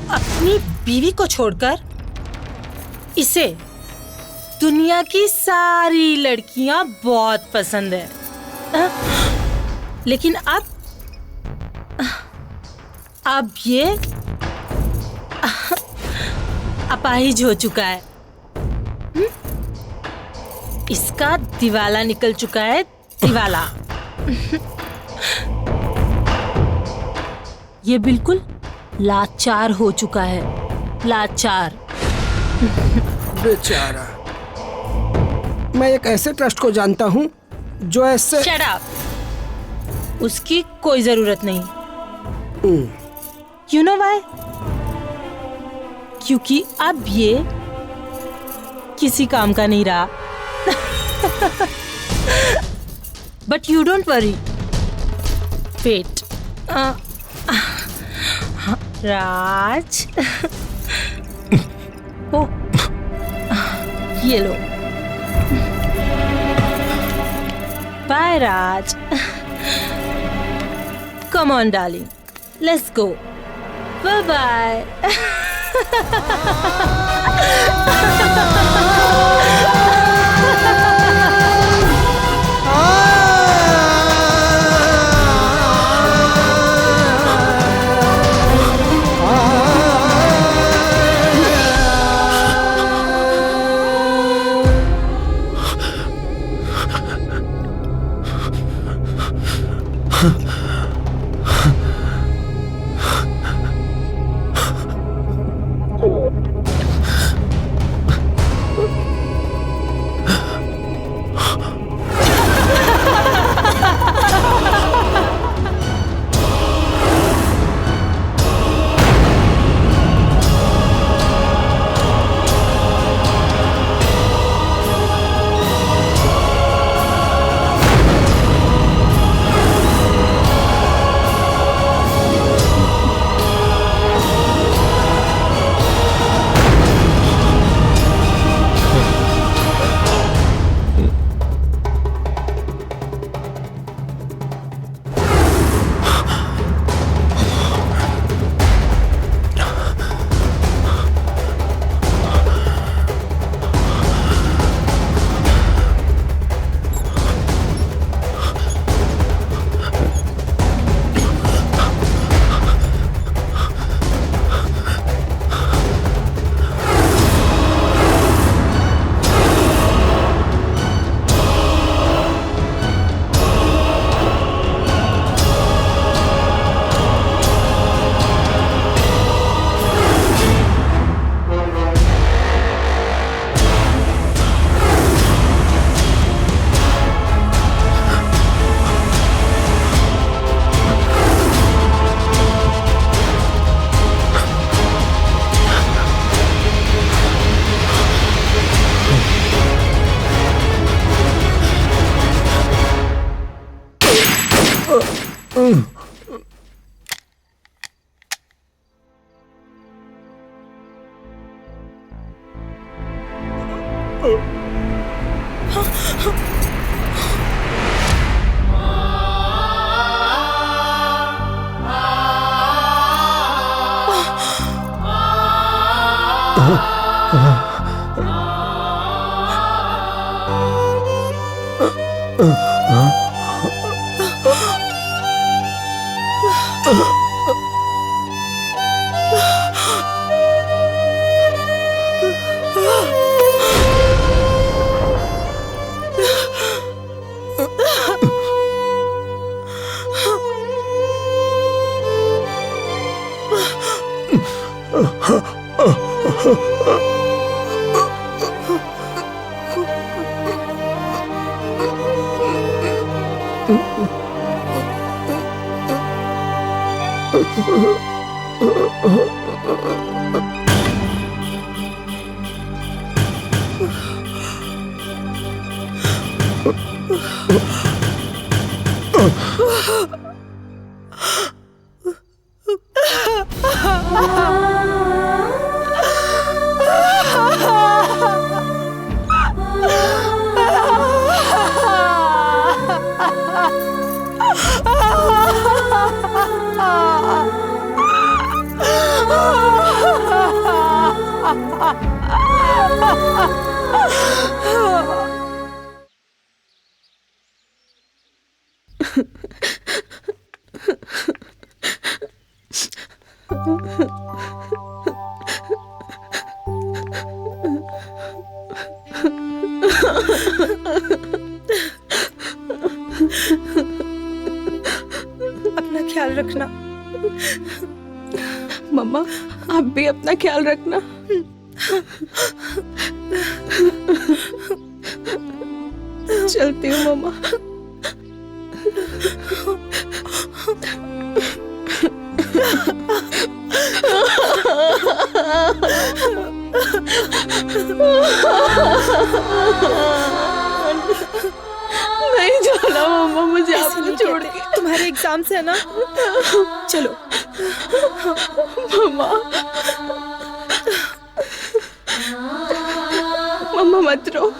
अपनी बीवी को छोड़कर इसे दुनिया की सारी लड़कियां बहुत पसंद है, लेकिन अब ये अपाहिज हो चुका है। इसका दिवाला निकल चुका है, दिवाला। ये बिल्कुल लाचार हो चुका है, लाचार। बेचारा। मैं एक ऐसे ट्रस्ट को जानता हूँ जो ऐसे। Shut up. उसकी कोई जरूरत नहीं। You know why? क्योंकि अब ये किसी काम का नहीं रहा। But you don't worry. Wait. Raj. ओ, ये लो। Bye Raj. Come on, darling. Let's go. Bye-bye. अपना ख्याल रखना। मम्मा आप भी अपना ख्याल रखना। चलती हूँ मम्मा। नहीं जाना मम्मा, मुझे आपको छोड़ के। तुम्हारे एग्जाम्स है ना, चलो। मम्मा मम्मा मत रो।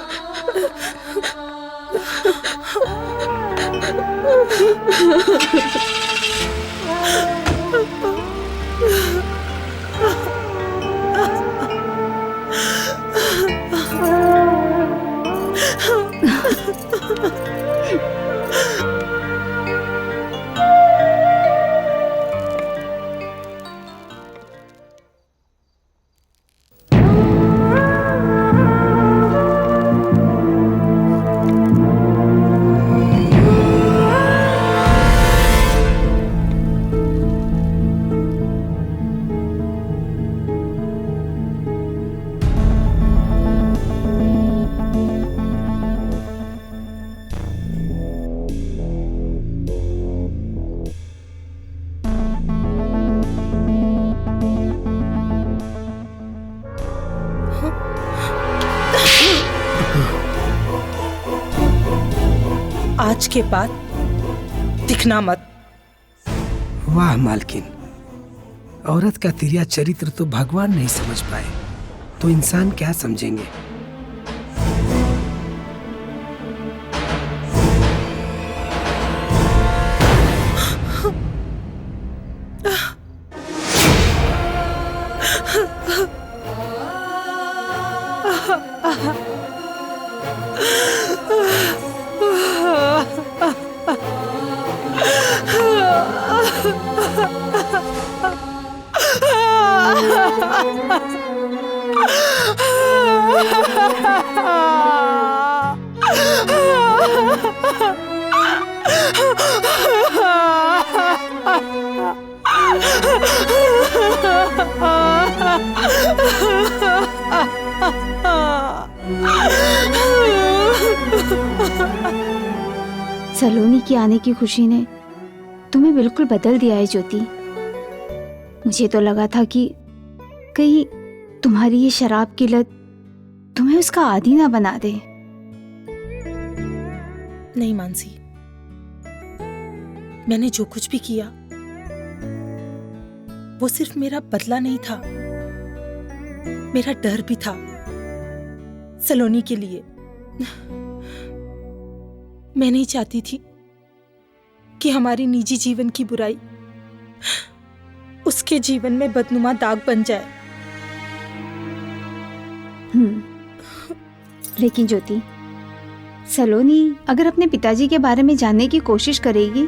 आज के बाद दिखना मत। वाह मालकिन, औरत का तिरिया चरित्र तो भगवान नहीं समझ पाए, तो इंसान क्या समझेंगे। सलोनी के आने की खुशी ने तुम्हें बिल्कुल बदल दिया है ज्योति। मुझे तो लगा था कि कहीं तुम्हारी ये शराब की लत तुम्हें उसका आदी ना बना दे। नहीं मानसी, मैंने जो कुछ भी किया वो सिर्फ मेरा बदला नहीं था, मेरा डर भी था सलोनी के लिए। मैं नहीं चाहती थी कि हमारी निजी जीवन की बुराई उसके जीवन में बदनुमा दाग बन जाए। लेकिन ज्योति, सलोनी अगर अपने पिताजी के बारे में जानने की कोशिश करेगी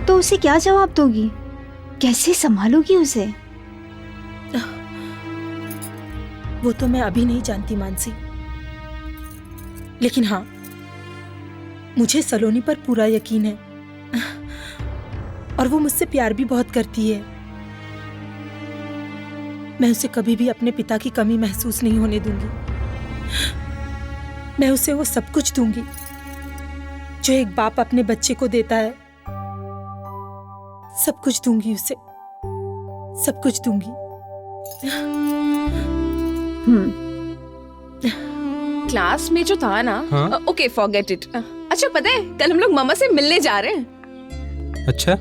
तो उसे क्या जवाब दोगी? कैसे संभालोगी उसे? वो तो मैं अभी नहीं जानती मानसी, लेकिन हाँ, मुझे सलोनी पर पूरा यकीन है और वो मुझसे प्यार भी बहुत करती है। मैं उसे कभी भी अपने पिता की कमी महसूस नहीं होने दूंगी। मैं उसे वो सब कुछ दूंगी जो एक बाप अपने बच्चे को देता है। सब कुछ दूंगी उसे। सब कुछ दूंगी। क्लास में जो था ना, हाँ? Okay forget it. अच्छा पता है कल हम लोग मामा से मिलने जा रहे हैं। अच्छा,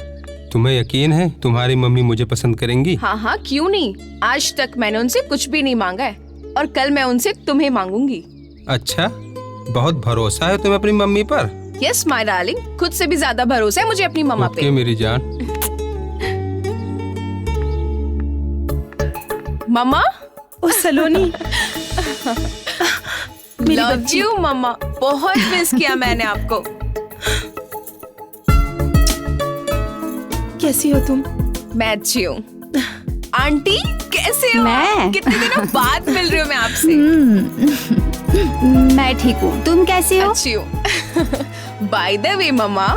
तुम्हें यकीन है तुम्हारी मम्मी मुझे पसंद करेंगी? हाँ हाँ क्यों नहीं, आज तक मैंने उनसे कुछ भी नहीं मांगा है और कल मैं उनसे तुम्हें मांगूंगी। अच्छा, बहुत भरोसा है तुम्हें अपनी मम्मी पर। यस माय डार्लिंग, खुद से भी ज्यादा भरोसा है मुझे अपनी मम्मा ओके मेरी जान। मम्मा। ओ सलोनी। मेरी लव बच्ची। यू मम्मा, बहुत मिस किया मैंने आपको। कैसी हो तुम? मैं अच्छी हूँ। आंटी कैसे हो? मैं? कितने दिनों बाद मिल रही हूँ मैं आपसे। मैं ठीक हूँ, तुम कैसी हो? अच्छी हूँ। बाय द वे मम्मा,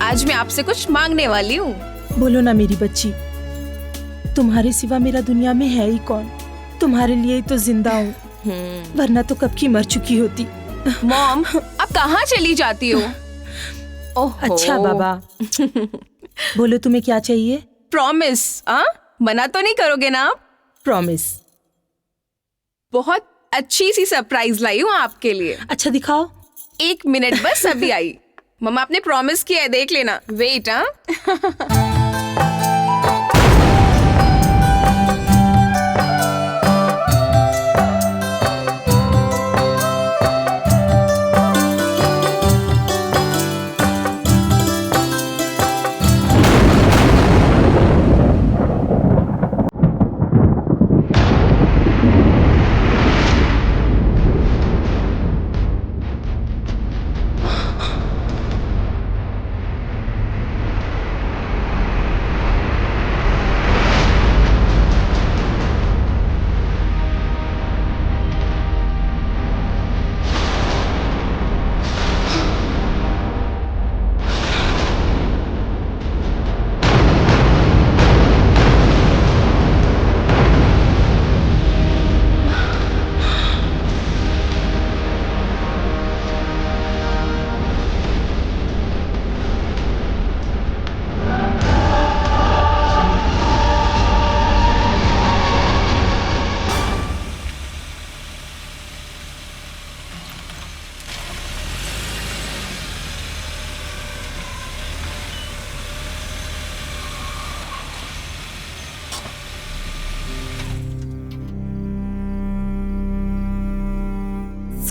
आज मैं आपसे कुछ मांगने वाली हूँ। बोलो ना मेरी बच्ची, तुम्हारे सिवा मेरा दुनिया में है ही कौन? तुम्हारे लिए ही तो जिंदा हूँ, वरना तो कब की मर चुकी होती। मॉम, आप कहाँ चली जाती हो? ओहो। अच्छा बाबा, बोलो तुम्हें क्या चाहिए? प्रॉमिस, हाँ? मना तो नहीं करोगे ना आप? प्रॉमिस। बहुत अच्छी सी सरप्राइज लाई हूँ आपके लिए। अच्छा दिखाओ। 1 मिनट बस, अभी आई। मम्मा आपने प्रॉमिस किया है, देख लेना। वेट। हाँ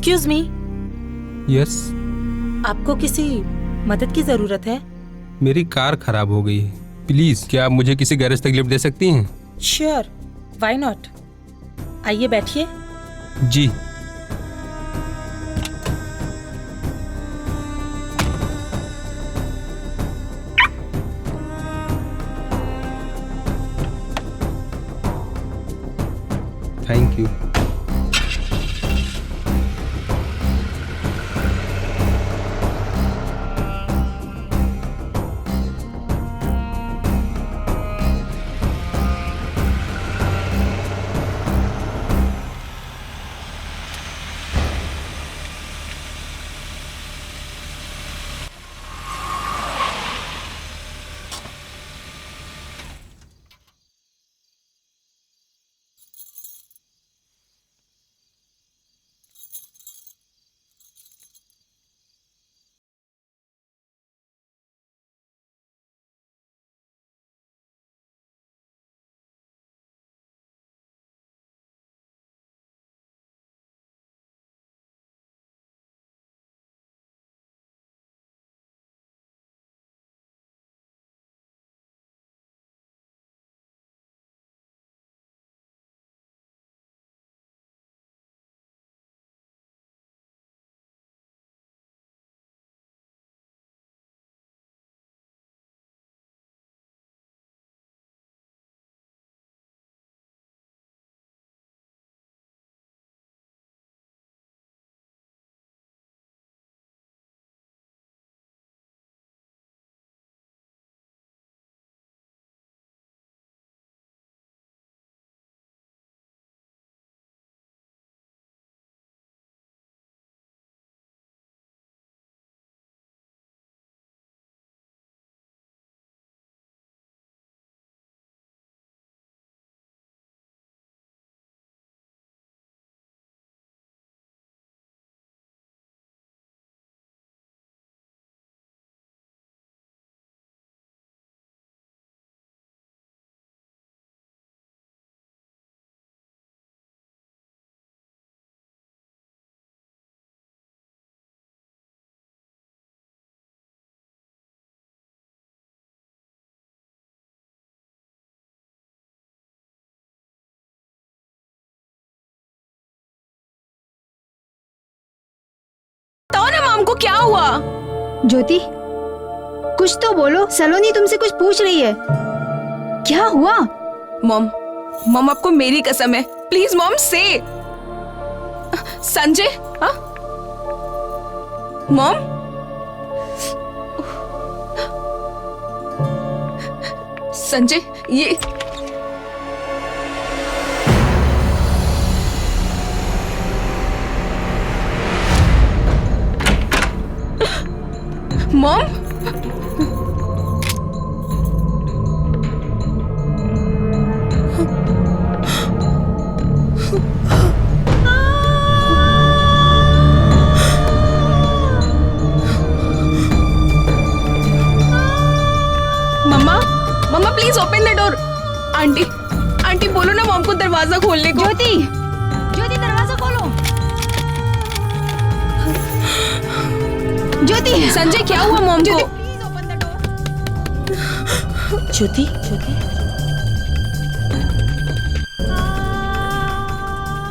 एक्सक्यूज मी, यस। आपको किसी मदद की जरूरत है? मेरी कार खराब हो गई है, प्लीज क्या आप मुझे किसी गैरेज तक लिफ्ट दे सकती हैं? Sure, why not. आइए बैठिए। जी। Thank you. क्या हुआ? ज्योति, कुछ तो बोलो। सलोनी तुमसे कुछ पूछ रही है। क्या हुआ? मॉम आपको मेरी कसम है, प्लीज मॉम से। संजय, हाँ मॉम, संजय ये मॉम, मम्मा please open the door. Aunty बोलो ना मॉम को दरवाजा खोलने को। ज्योति दरवाजा खोलो। ज्योति, संजय क्या हुआ मॉम को? ज्योति,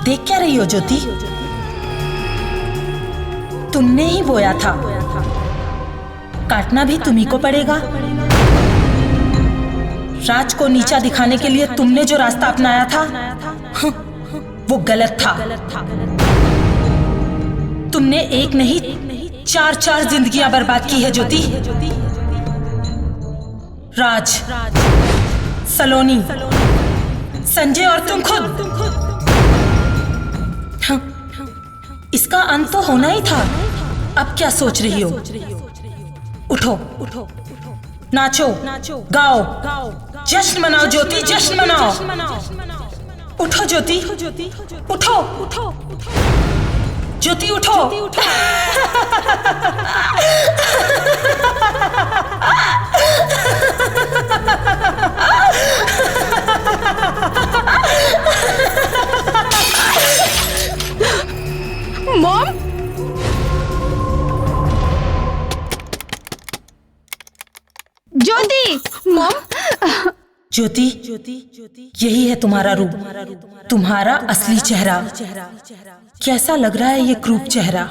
देख क्या रही हो ज्योति? तुमने ही बोया था, काटना भी तुम्ही को पड़ेगा। राज को नीचा दिखाने के लिए तुमने जो रास्ता अपनाया था वो गलत था। तुमने एक नहीं 4 जिंदगियां बर्बाद की है ज्योति। राज, सलोनी, संजय और तुम खुद। इसका अंत तो होना ही था। अब क्या सोच रही हो? उठो, नाचो, गाओ, जश्न मनाओ ज्योति, जश्न मनाओ। उठो ज्योति, उठो ज्योति, उठो। मॉम, ज्योति, मॉम, ज्योति, यही है तुम्हारा रूप, तुम्हारा असली चेहरा। कैसा लग रहा है ये क्रूप चेहरा?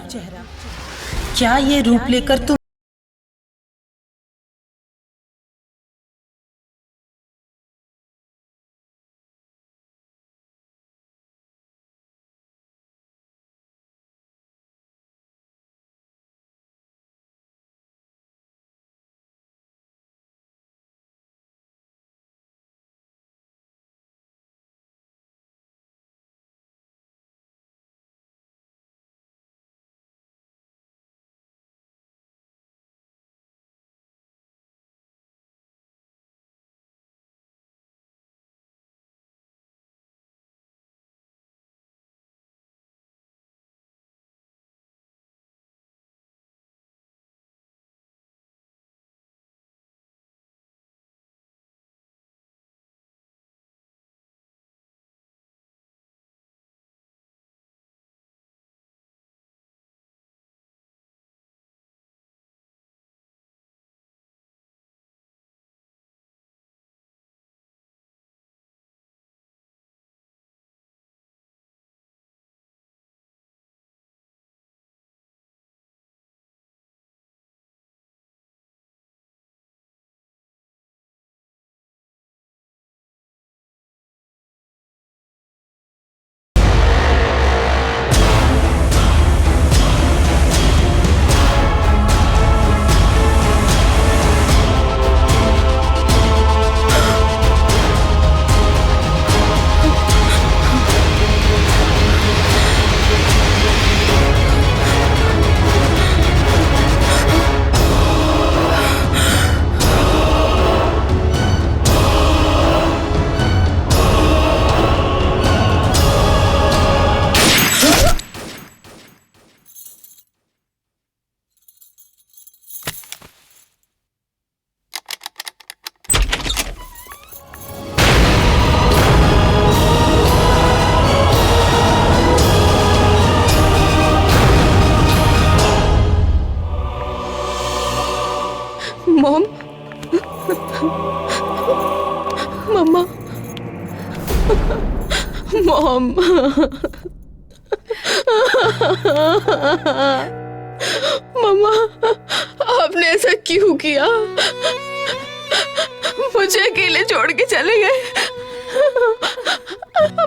क्या ये रूप लेकर तुम मॉम, मम्मा, मॉम, मम्मा, आपने ऐसा क्यों किया? मुझे अकेले छोड़ के चले गए।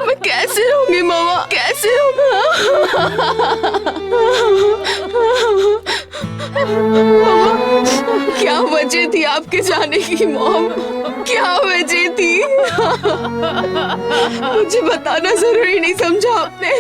मैं कैसे रहूंगी मम्मा, कैसे रहूंगा? मम्मा, क्या वजह थी आपके जाने की मॉम? क्या वजह थी? मुझे बताना जरूरी नहीं समझा आपने?